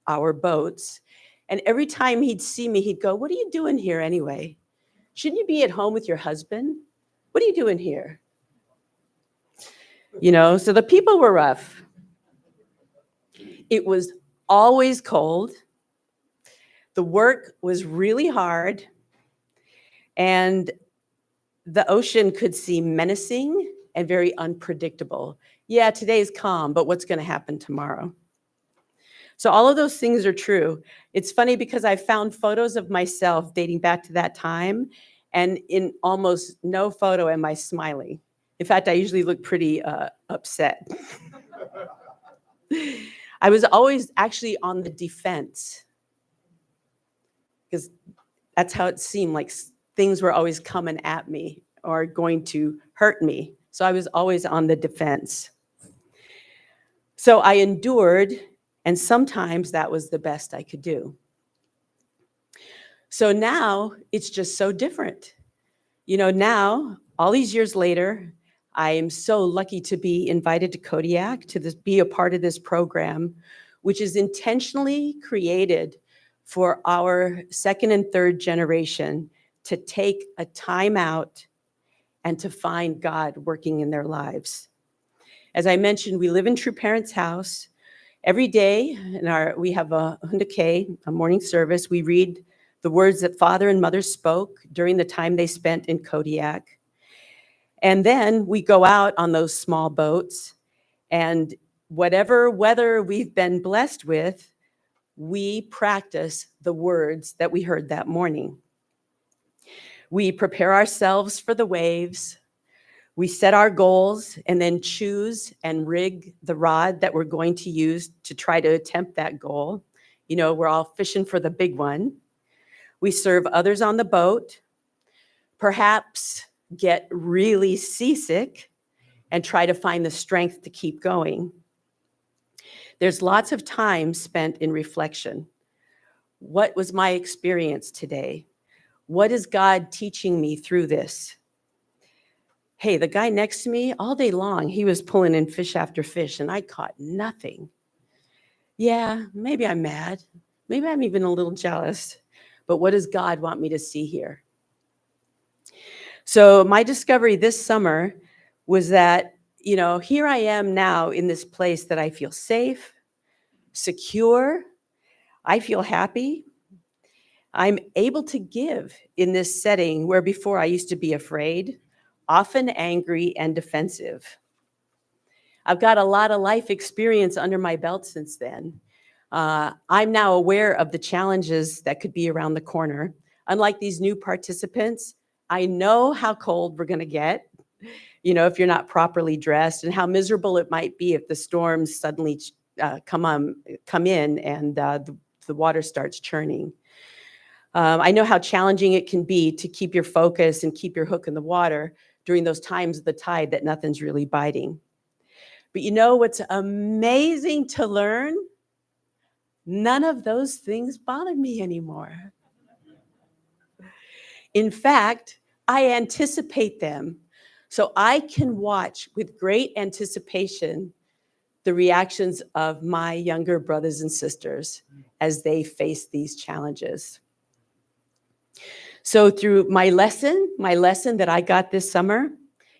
our boats. And every time he'd see me, he'd go, "What are you doing here anyway? Shouldn't you be at home with your husband? What are you doing here?" So the people were rough. It was always cold. The work was really hard. And the ocean could seem menacing and very unpredictable. Yeah, today's calm, but what's going to happen tomorrow? So all of those things are true. It's funny because I found photos of myself dating back to that time, and in almost no photo am I smiling. In fact, I usually look pretty upset. I was always actually on the defense because that's how it seemed, like things were always coming at me or going to hurt me. So I was always on the defense. So I endured, and sometimes that was the best I could do. So now it's just so different. Now, all these years later, I am so lucky to be invited to Kodiak to be a part of this program, which is intentionally created for our second and third generation to take a time out and to find God working in their lives. As I mentioned, we live in True Parents' house. Every day, we have a Hundake, a morning service. We read the words that father and mother spoke during the time they spent in Kodiak. And then we go out on those small boats, and whatever weather we've been blessed with, we practice the words that we heard that morning. We prepare ourselves for the waves. We set our goals and then choose and rig the rod that we're going to use to try to attempt that goal. We're all fishing for the big one. We serve others on the boat, perhaps get really seasick and try to find the strength to keep going. There's lots of time spent in reflection. What was my experience today? What is God teaching me through this? Hey, the guy next to me, all day long, he was pulling in fish after fish, and I caught nothing. Yeah, maybe I'm mad. Maybe I'm even a little jealous. but what does God want me to see here? So my discovery this summer was that, here I am now in this place that I feel safe, secure, I feel happy. I'm able to give in this setting where before I used to be afraid, often angry and defensive. I've got a lot of life experience under my belt since then. I'm now aware of the challenges that could be around the corner. Unlike these new participants, I know how cold we're going to get, if you're not properly dressed, and how miserable it might be if the storms suddenly come in and the water starts churning. I know how challenging it can be to keep your focus and keep your hook in the water during those times of the tide that nothing's really biting. But what's amazing to learn? None of those things bother me anymore. In fact, I anticipate them. So I can watch with great anticipation the reactions of my younger brothers and sisters as they face these challenges. So through my lesson that I got this summer,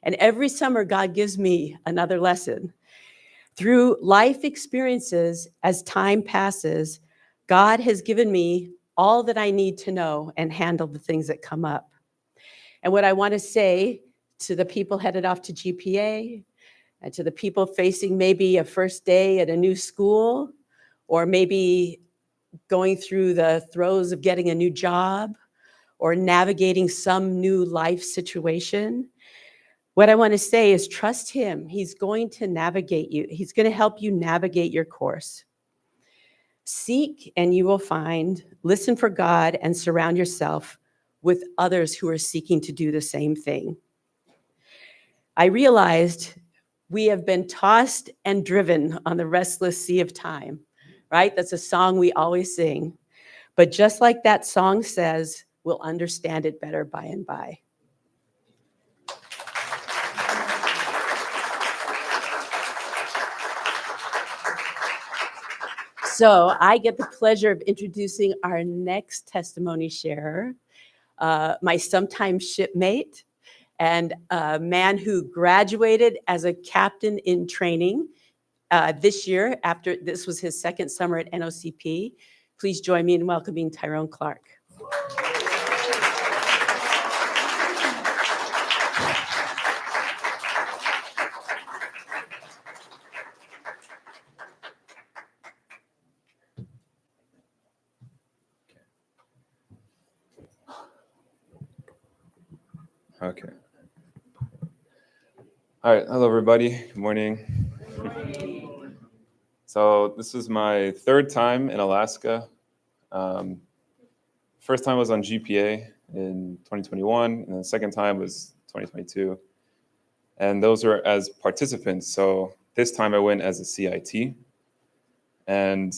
and every summer God gives me another lesson. Through life experiences, as time passes, God has given me all that I need to know and handle the things that come up. And what I want to say to the people headed off to GPA, and to the people facing maybe a first day at a new school, or maybe going through the throes of getting a new job, or navigating some new life situation, what I want to say is trust him. He's going to navigate you. He's going to help you navigate your course. Seek and you will find. Listen for God and surround yourself with others who are seeking to do the same thing. I realized we have been tossed and driven on the restless sea of time, right? That's a song we always sing. But just like that song says, we'll understand it better by and by. So I get the pleasure of introducing our next testimony sharer, my sometime shipmate, and a man who graduated as a captain in training this year, after this was his second summer at NOCP. Please join me in welcoming Tyrone Clark.
Okay. All right. Hello, everybody. Good morning. So this is my third time in Alaska. First time was on GPA in 2021, and the second time was 2022. And those were as participants. So this time I went as a CIT. And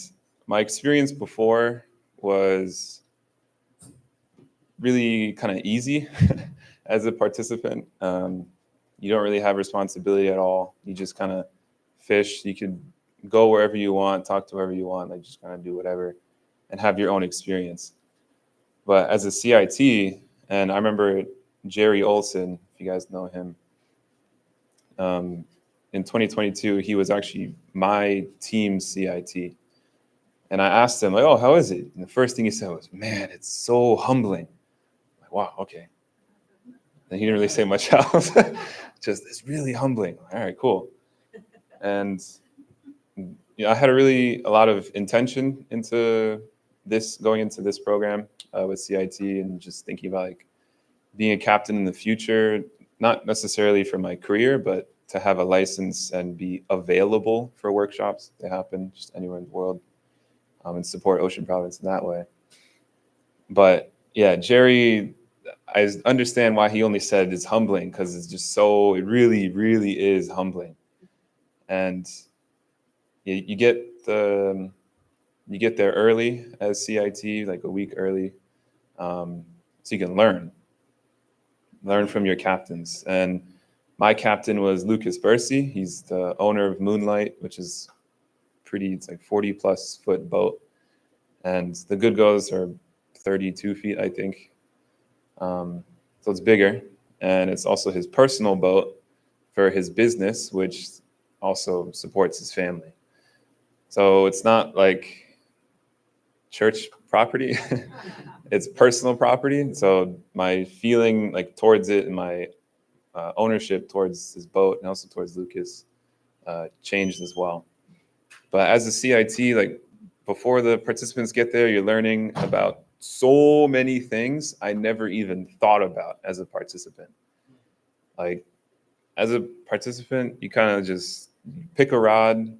my experience before was really kind of easy as a participant. You don't really have responsibility at all. You just kind of fish. You could go wherever you want, talk to whoever you want, like just kind of do whatever and have your own experience. But as a CIT, and I remember Jerry Olson, if you guys know him, in 2022, he was actually my team CIT. And I asked him, like, oh, how is it? And the first thing he said was, man, it's so humbling. I'm like, wow, okay. And he didn't really say much else. Just, it's really humbling. All right, cool. And I had a lot of intention into this, going into this program with CIT, and just thinking about like being a captain in the future, not necessarily for my career, but to have a license and be available for workshops to happen just anywhere in the world, and support Ocean Province in that way. But yeah, Jerry, I understand why he only said it's humbling, because it's just it really, really is humbling. And you get there early as CIT, like a week early, so you can learn from your captains. And my captain was Lucas Bursey. He's the owner of Moonlight, which is it's like 40+ foot boat. And the good goes are 32 feet, I think. So it's bigger, and it's also his personal boat for his business, which also supports his family. So it's not like church property. It's personal property. So my feeling like towards it and my ownership towards his boat and also towards Lucas changed as well. But as a CIT, like before the participants get there, you're learning about so many things I never even thought about as a participant. Like as a participant, you kind of just pick a rod,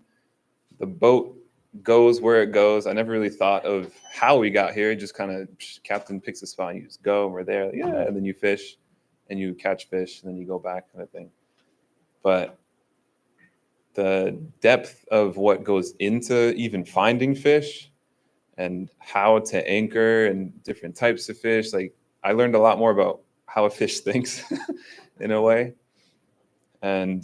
the boat goes where it goes. I never really thought of how we got here. Just kind of captain picks a spot, and you just go, and we're there, yeah, and then you fish and you catch fish and then you go back, kind of thing. But the depth of what goes into even finding fish and how to anchor and different types of fish, like I learned a lot more about how a fish thinks in a way. And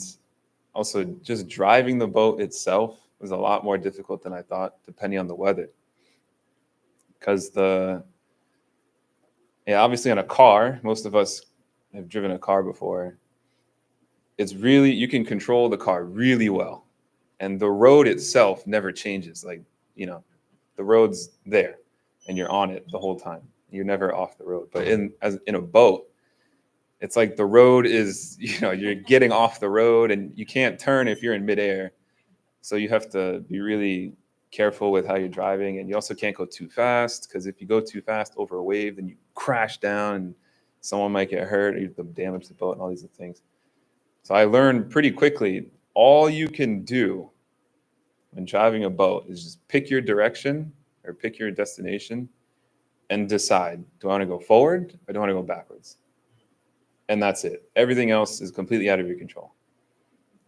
also just driving the boat itself was a lot more difficult than I thought, depending on the weather. Because obviously on a car, most of us have driven a car before. It's really, you can control the car really well. And the road itself never changes. Like, the road's there and you're on it the whole time. You're never off the road. But in a boat, it's like the road is, you're getting off the road and you can't turn if you're in midair. So you have to be really careful with how you're driving. And you also can't go too fast, because if you go too fast over a wave, then you crash down and someone might get hurt or you damage the boat and all these things. So I learned pretty quickly, all you can do when driving a boat is just pick your direction or pick your destination and decide, do I want to go forward or do I want to go backwards? And that's it. Everything else is completely out of your control.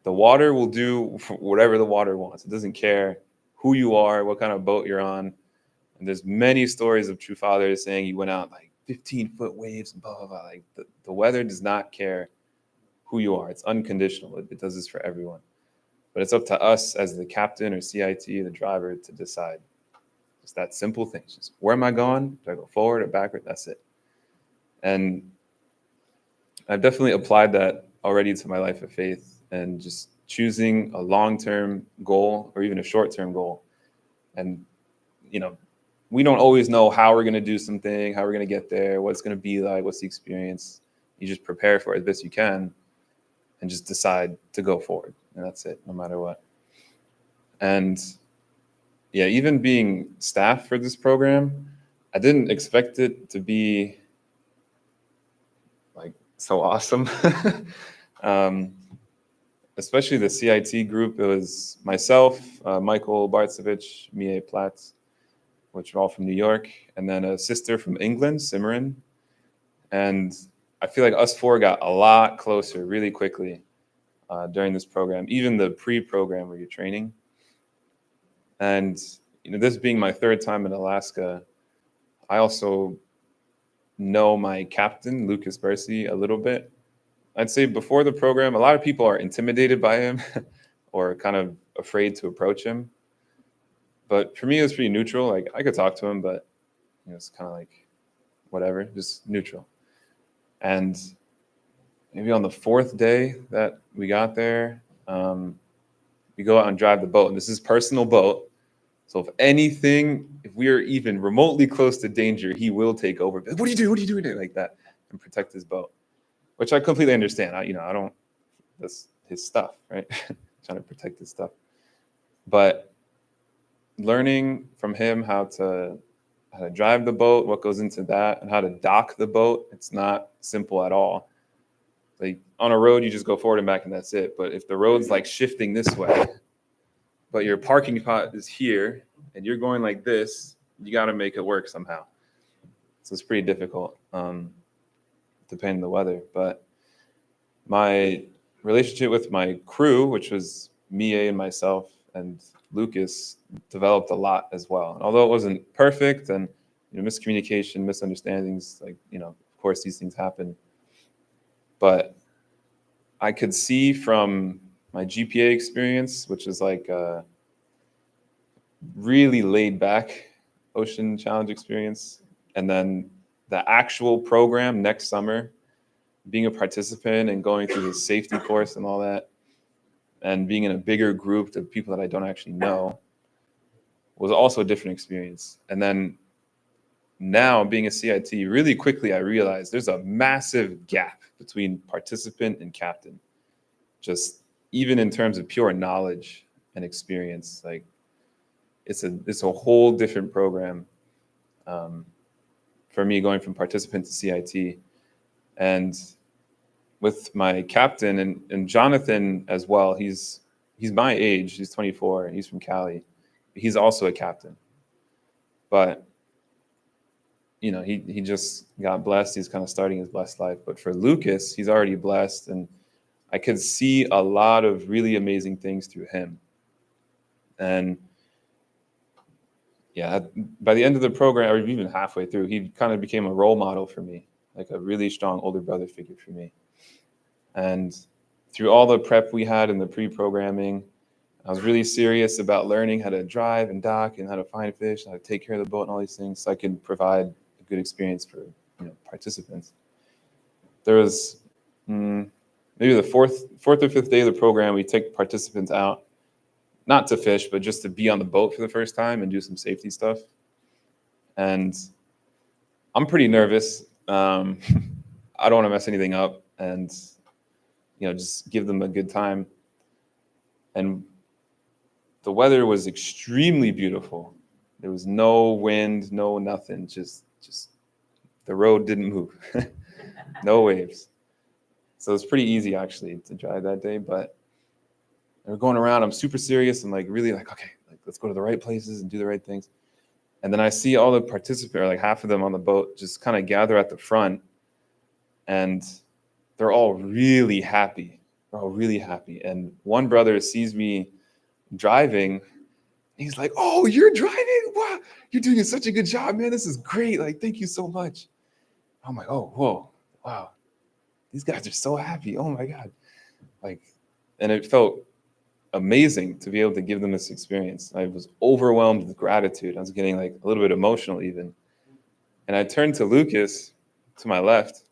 The water will do whatever the water wants. It doesn't care who you are, what kind of boat you're on. And there's many stories of true fathers saying you went out like 15-foot waves and blah, blah, blah. Like the weather does not care who you are. It's unconditional. It does this for everyone. But it's up to us as the captain or CIT, the driver, to decide. It's that simple thing. Just where am I going? Do I go forward or backward? That's it. And I've definitely applied that already to my life of faith, and just choosing a long-term goal or even a short-term goal. And, we don't always know how we're going to do something, how we're going to get there, what it's going to be like, what's the experience. You just prepare for it as best you can and just decide to go forward. And that's it, no matter what. And even being staff for this program, I didn't expect it to be like so awesome. Especially the CIT group. It was myself, Michael Bartsevich, Mie Platz, which are all from New York, and then a sister from England, Simran. And I feel like us four got a lot closer really quickly during this program, even the pre-program where you're training. And this being my third time in Alaska, I also know my captain, Lucas Bercy, a little bit. I'd say before the program, a lot of people are intimidated by him or kind of afraid to approach him. But for me, it was pretty neutral. Like I could talk to him, but it's kind of like whatever, just neutral. And maybe on the fourth day that we got there, we go out and drive the boat. And this is personal boat. So if anything, if we're even remotely close to danger, he will take over. What are you doing? What are you doing? Like that, and protect his boat, which I completely understand. I don't, that's his stuff, right? Trying to protect his stuff. But learning from him how to drive the boat, what goes into that, and how to dock the boat, it's not simple at all. Like on a road, you just go forward and back and that's it. But if the road's like shifting this way, but your parking spot is here and you're going like this, you got to make it work somehow. So it's pretty difficult, depending on the weather. But my relationship with my crew, which was Mie and myself and Lucas, developed a lot as well. And although it wasn't perfect and miscommunication, misunderstandings, like, of course these things happen. But I could see from my GPA experience, which is like a really laid back ocean challenge experience, And then the actual program next summer, being a participant and going through the safety course and all that, and being in a bigger group of people that I don't actually know, was also a different experience. And then now being a CIT, really quickly I realized there's a massive gap between participant and captain, just even in terms of pure knowledge and experience. Like it's a whole different program for me going from participant to CIT. And with my captain and Jonathan as well, he's my age, he's 24, he's from Cali. He's also a captain. But you know, he just got blessed. He's kind of starting his blessed life. But for Lucas, he's already blessed. And I could see a lot of really amazing things through him. And yeah, by the end of the program, or even halfway through, he kind of became a role model for me, like a really strong older brother figure for me. And through all the prep we had in the pre-programming, I was really serious about learning how to drive and dock and how to find fish, how to take care of the boat and all these things so I could provide a good experience for participants. There was maybe the fourth or fifth day of the program, we take participants out, not to fish, but just to be on the boat for the first time and do some safety stuff. And I'm pretty nervous. I don't want to mess anything up and just give them a good time. And the weather was extremely beautiful. There was no wind, no nothing. Just the road didn't move. No waves. So it's pretty easy actually to drive that day. But we're going around. I'm super serious and really okay, let's go to the right places and do the right things. And then I see all the participants, or half of them on the boat, just kind of gather at the front, and they're all really happy. They're all really happy. And one brother sees me driving. He's like, "Oh, you're driving? Wow, you're doing such a good job, man. This is great. Thank you so much." I'm like, "Oh, whoa, wow. These guys are so happy. Oh my God." And it felt amazing to be able to give them this experience. I was overwhelmed with gratitude. I was getting a little bit emotional even. And I turned to Lucas to my left,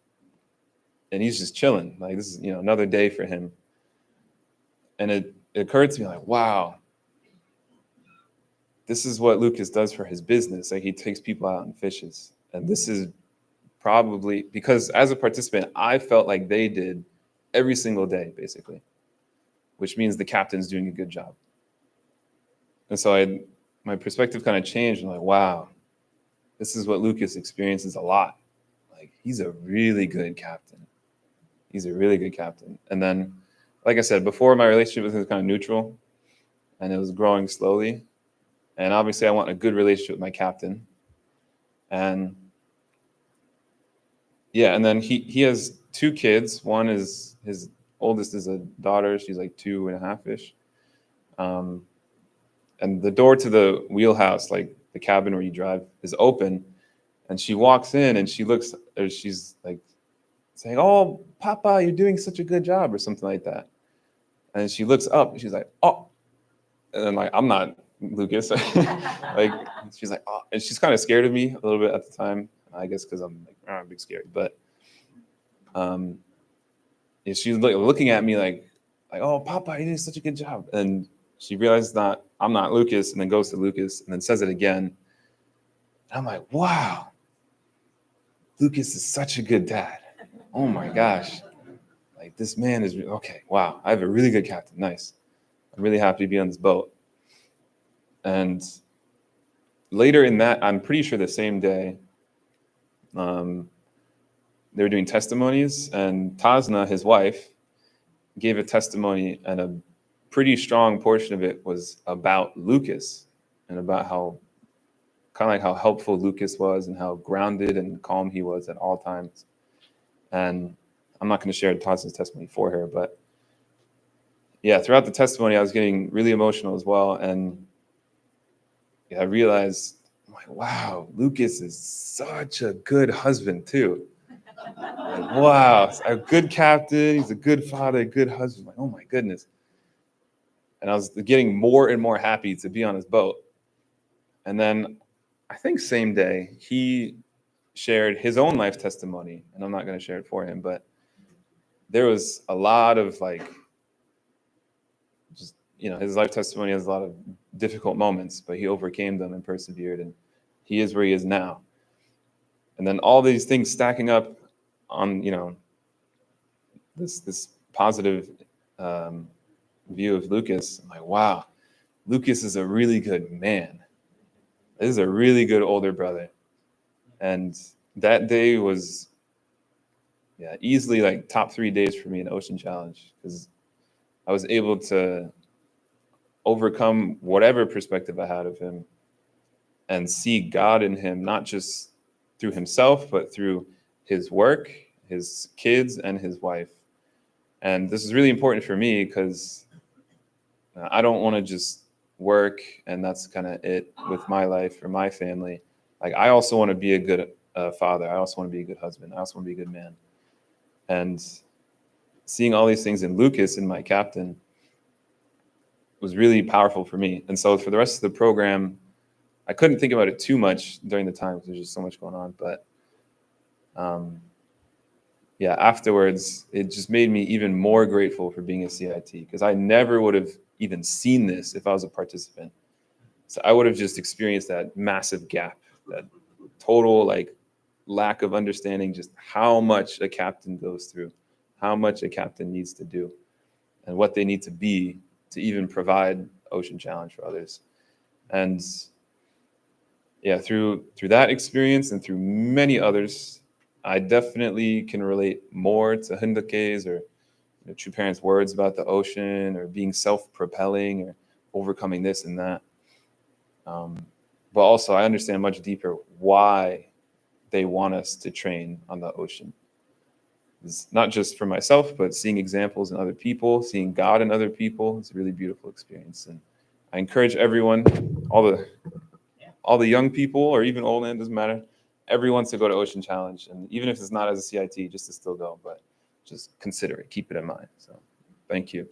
and he's just chilling. This is, another day for him. And it occurred to me wow, this is what Lucas does for his business. He takes people out and fishes. And this is probably because as a participant, I felt like they did every single day, basically, which means the captain's doing a good job. And so my perspective kind of changed. I'm wow, this is what Lucas experiences a lot. He's a really good captain. He's a really good captain. And then, like I said, before, my relationship with him was kind of neutral, and it was growing slowly. And obviously, I want a good relationship with my captain. And yeah, and then he has two kids. One is his oldest is a daughter. She's 2.5-ish. And the door to the wheelhouse, the cabin where you drive, is open. And she walks in and she looks, or she's saying, "Oh, Papa, you're doing such a good job," or something like that. And she looks up and she's like, "Oh," and then I'm not Lucas. She's like, "Oh," and she's kind of scared of me a little bit at the time, I guess because I'm I'm big scared. But she's looking at me "Oh, Papa, you're doing such a good job," and she realizes that I'm not Lucas, and then goes to Lucas and then says it again. And I'm like, wow, Lucas is such a good dad. Oh my gosh. This man is okay. Wow. I have a really good captain. Nice. I'm really happy to be on this boat. And later in that, I'm pretty sure the same day, they were doing testimonies, and Tasna, his wife, gave a testimony, and a pretty strong portion of it was about Lucas and about how how helpful Lucas was and how grounded and calm he was at all times. And I'm not going to share Tasna's testimony for her, but yeah, throughout the testimony, I was getting really emotional as well. And yeah, I realized, wow, Lucas is such a good husband too. Wow, a good captain. He's a good father, a good husband. Oh my goodness. And I was getting more and more happy to be on his boat. And then I think same day, he shared his own life testimony, and I'm not going to share it for him, but there was a lot of like, just, his life testimony has a lot of difficult moments, but he overcame them and persevered, and he is where he is now. And then all these things stacking up on, this positive view of Lucas. I'm like, wow, Lucas is a really good man. This is a really good older brother. And that day was, easily like top 3 days for me in Ocean Challenge, because I was able to overcome whatever perspective I had of him and see God in him, not just through himself, but through his work, his kids, and his wife. And this is really important for me because I don't want to just work and that's kind of it with my life or my family. Like, I also want to be a good father. I also want to be a good husband. I also want to be a good man. And seeing all these things in Lucas, in my captain, was really powerful for me. And so for the rest of the program, I couldn't think about it too much during the time because there's just so much going on. But afterwards, it just made me even more grateful for being a CIT, because I never would have even seen this if I was a participant. So I would have just experienced that massive gap, that total like lack of understanding just how much a captain goes through, how much a captain needs to do, and what they need to be to even provide Ocean Challenge for others. And through that experience and through many others, I definitely can relate more to Hundake's or True Parents' words about the ocean, or being self-propelling, or overcoming this and that. But also, I understand much deeper why they want us to train on the ocean. It's not just for myself, but seeing examples in other people, seeing God in other people. It's a really beautiful experience. And I encourage everyone, all the young people, or even old men, doesn't matter, everyone to go to Ocean Challenge. And even if it's not as a CIT, just to still go, but just consider it, keep it in mind. So thank you.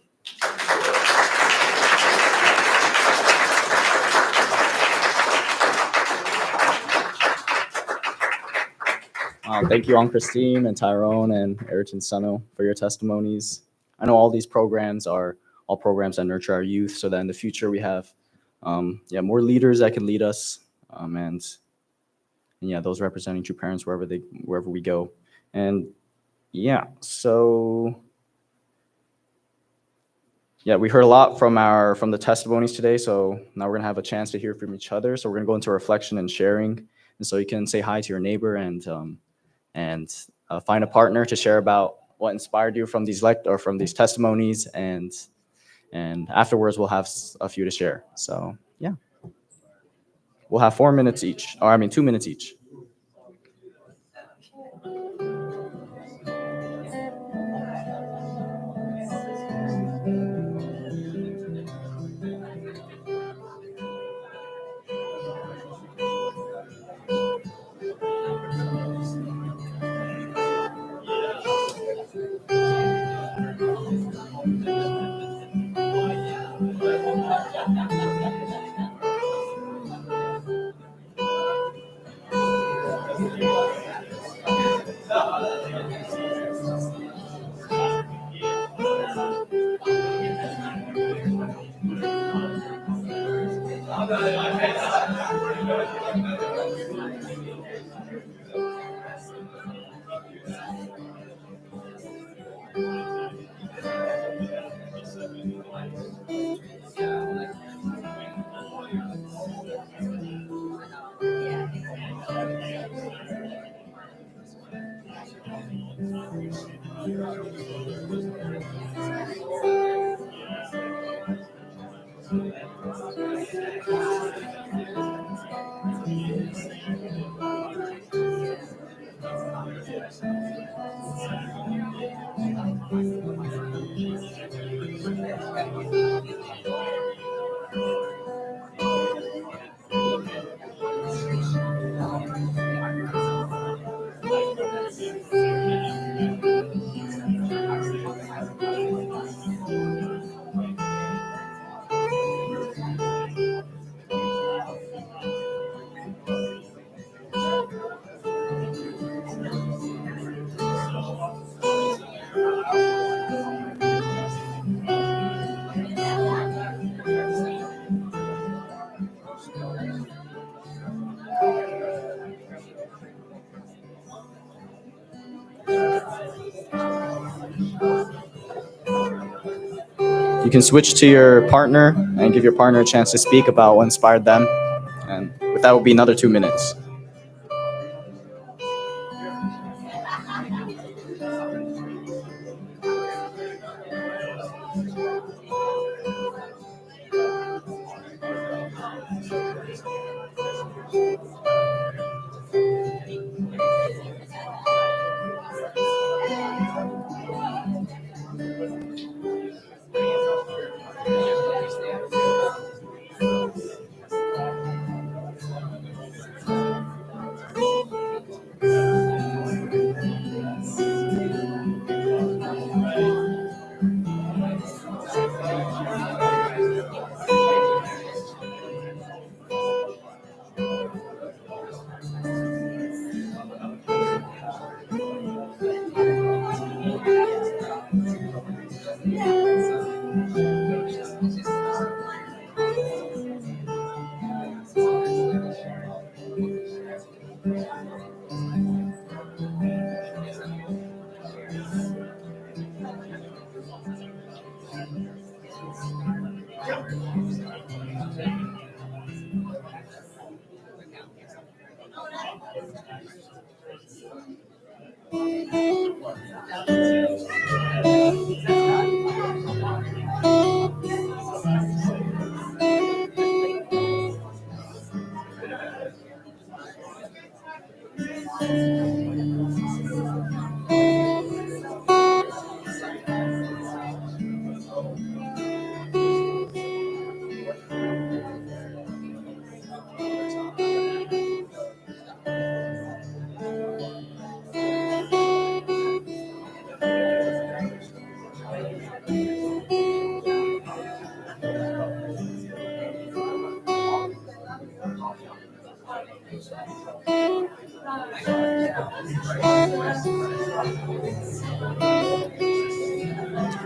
Thank you, Aunt Christine and Tyrone and Ayrton Sano, for your testimonies. I know all these programs are all programs that nurture our youth, so that in the future we have more leaders that can lead us, and those representing True Parents wherever we go. And so we heard a lot from the testimonies today. So now we're gonna have a chance to hear from each other. So we're gonna go into reflection and sharing, and so you can say hi to your neighbor and find a partner to share about what inspired you from these from these testimonies, and afterwards we'll have a few to share. So we'll have 4 minutes each, or 2 minutes each. You can switch to your partner and give your partner a chance to speak about what inspired them. And with that will be another 2 minutes.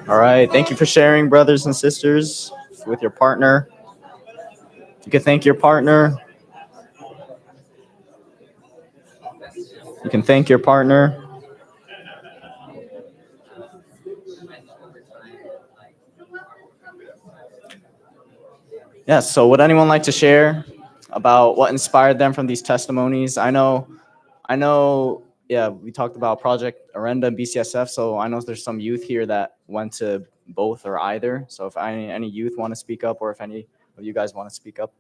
All right. Thank you for sharing, brothers and sisters, with your partner. You can thank your partner. You can thank your partner. Yes. So would anyone like to share about what inspired them from these testimonies? I know, yeah, we talked about Project Arenda and BCSF. So I know there's some youth here that went to both or either. So if any youth want to speak up, or if any of you guys want to speak up.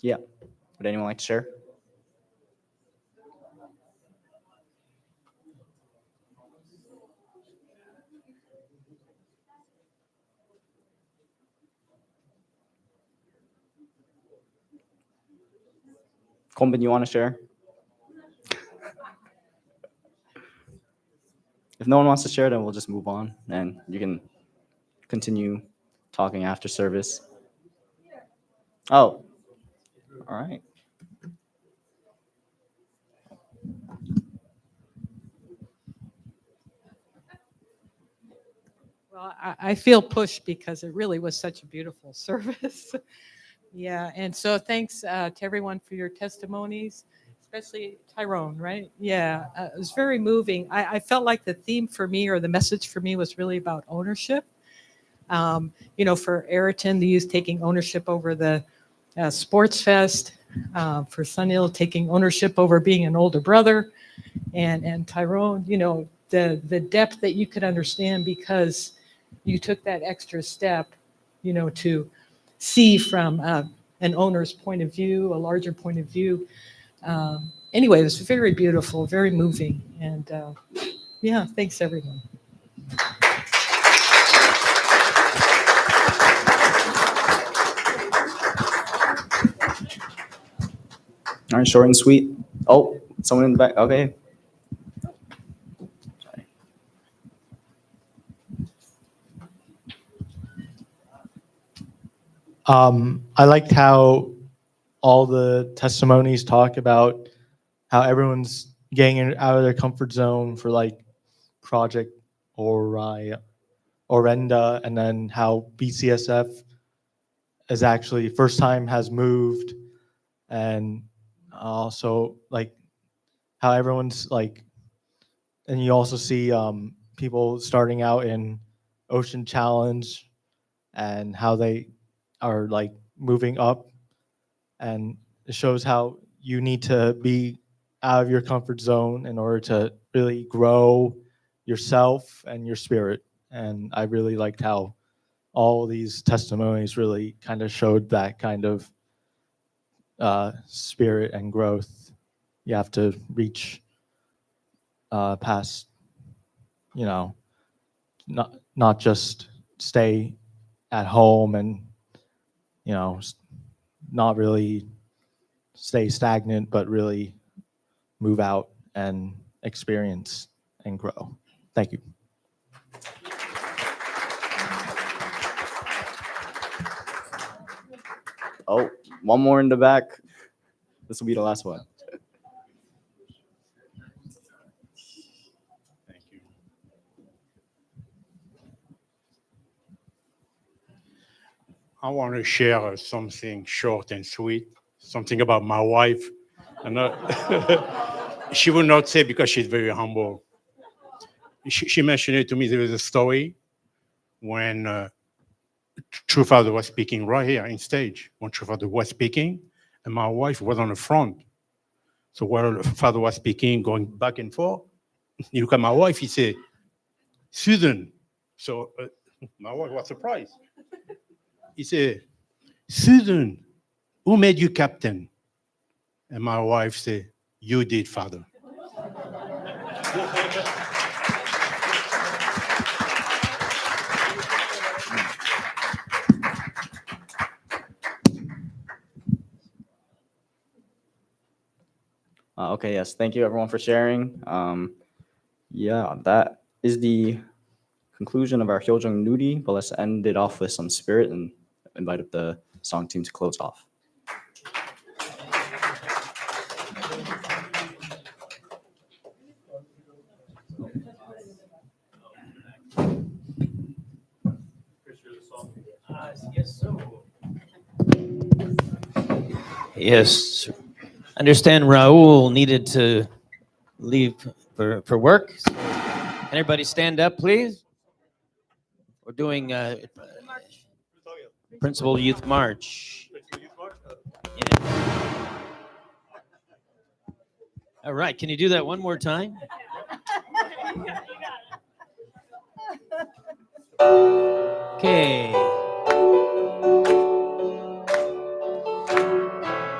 Yeah. Would anyone like to share? Combin, you want to share? If no one wants to share, then we'll just move on and you can continue talking after service. Oh, all right.
Well, I feel pushed because it really was such a beautiful service. Yeah, and so thanks to everyone for your testimonies, especially Tyrone, right? Yeah, it was very moving. I felt like the theme for me, or the message for me, was really about ownership. For Ayrton, the youth taking ownership over the Sports Fest, for Sunil taking ownership over being an older brother, and Tyrone, the depth that you could understand because you took that extra step, to see from an owner's point of view, a larger point of view. Anyway, it was very beautiful, very moving, and yeah, thanks everyone.
All right, short and sweet. Oh, someone in the back. Okay.
I liked how all the testimonies talk about how everyone's getting out of their comfort zone for like Project Orenda, and then how BCSF is actually first time has moved, and also like how everyone's like, and you also see people starting out in Ocean Challenge and how they are like moving up, and it shows how you need to be out of your comfort zone in order to really grow yourself and your spirit. And I really liked how all these testimonies really kind of showed that kind of spirit and growth. You have to reach past, you know, not just stay at home and, you know, not really stay stagnant, but really move out and experience and grow. Thank you.
Oh, one more in the back. This will be the last one.
Thank you. I want to share something short and sweet, something about my wife. And she will not say because she's very humble. She mentioned it to me. There was a story when True Father was speaking right here in stage. When True Father was speaking, and my wife was on the front. So while Father was speaking, going back and forth, you look at my wife, he said, Susan. So my wife was surprised. He said, Susan, who made you captain? And my wife said, you did, Father.
Okay, yes. Thank you, everyone, for sharing. Yeah, that is the conclusion of our Hyojung Nuri, but let's end it off with some spirit and invite up the song team to close off.
Yes. Understand Raul needed to leave for work. So can everybody stand up, please? We're doing Principal Youth March. Yeah. All right. Can you do that one more time? Okay.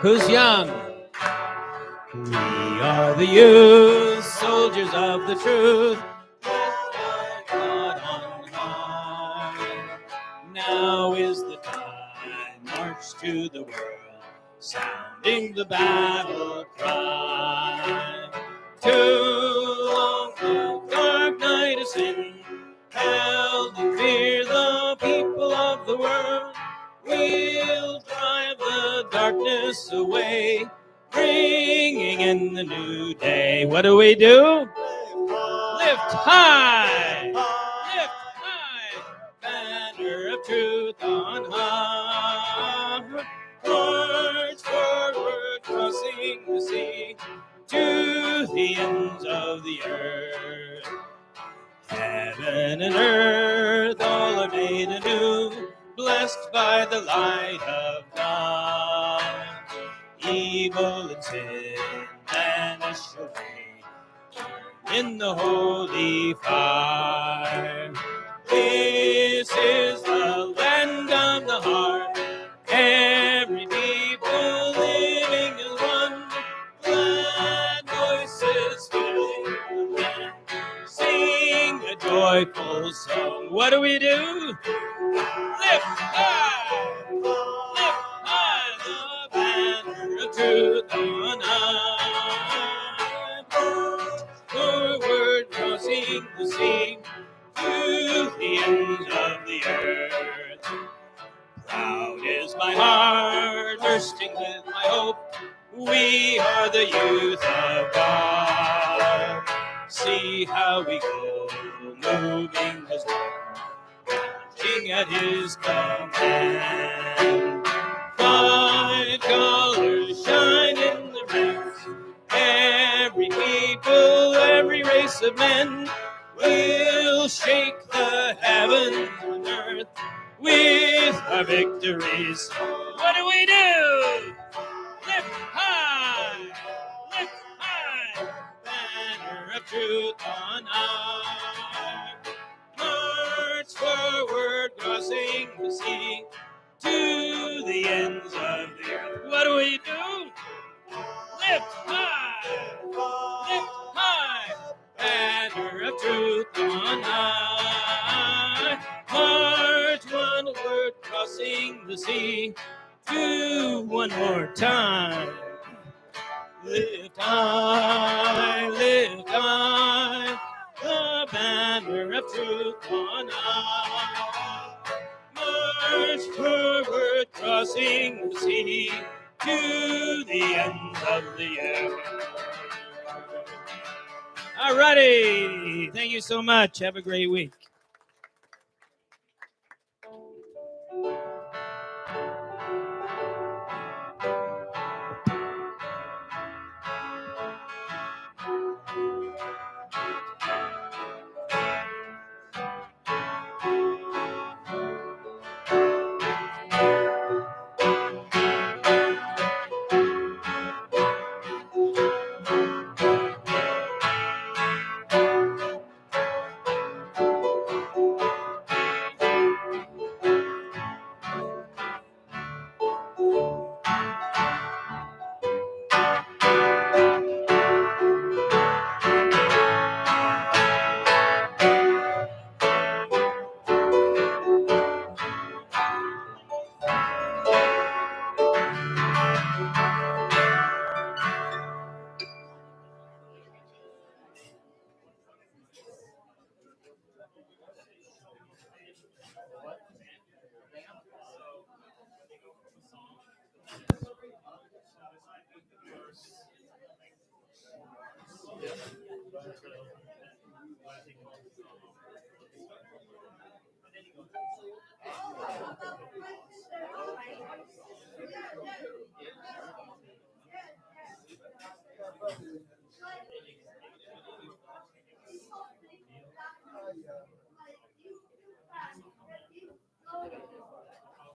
Who's young? We are the youth, soldiers of the truth. God on high. Now is the time, march to the world, sounding the battle cry. Too long the dark night has been held in fear, the people of the world. We'll drive the darkness away, bringing in the new day. What do we do? Lift high! Lift high! Banner of truth on high. March forward, crossing the sea, to the ends of the earth. Heaven and earth, all are made anew, blessed by the light of God. Evil and sin vanish away in the holy fire. This is the land of the heart, every people living as one. Glad voices fill the land, sing a joyful song. What do we do? Lift high the banner of truth on high. Forward, crossing the sea, to the ends of the earth. Proud is my heart, bursting with my hope. We are the youth of God. See how we go, moving as one, marching at His command. Five colors shine in the ranks. Every people, every race of men will the heavens and earth with our victories. What do we do? Lift high, banner of truth on high. March forward, crossing the sea to the ends of the earth. What do we do? Lift high, banner of truth on high. March onward, crossing the sea to one more time. Lift high, the banner of truth on high. March forward, crossing the sea to the ends of the earth. All righty. Thank you so much. Have a great week.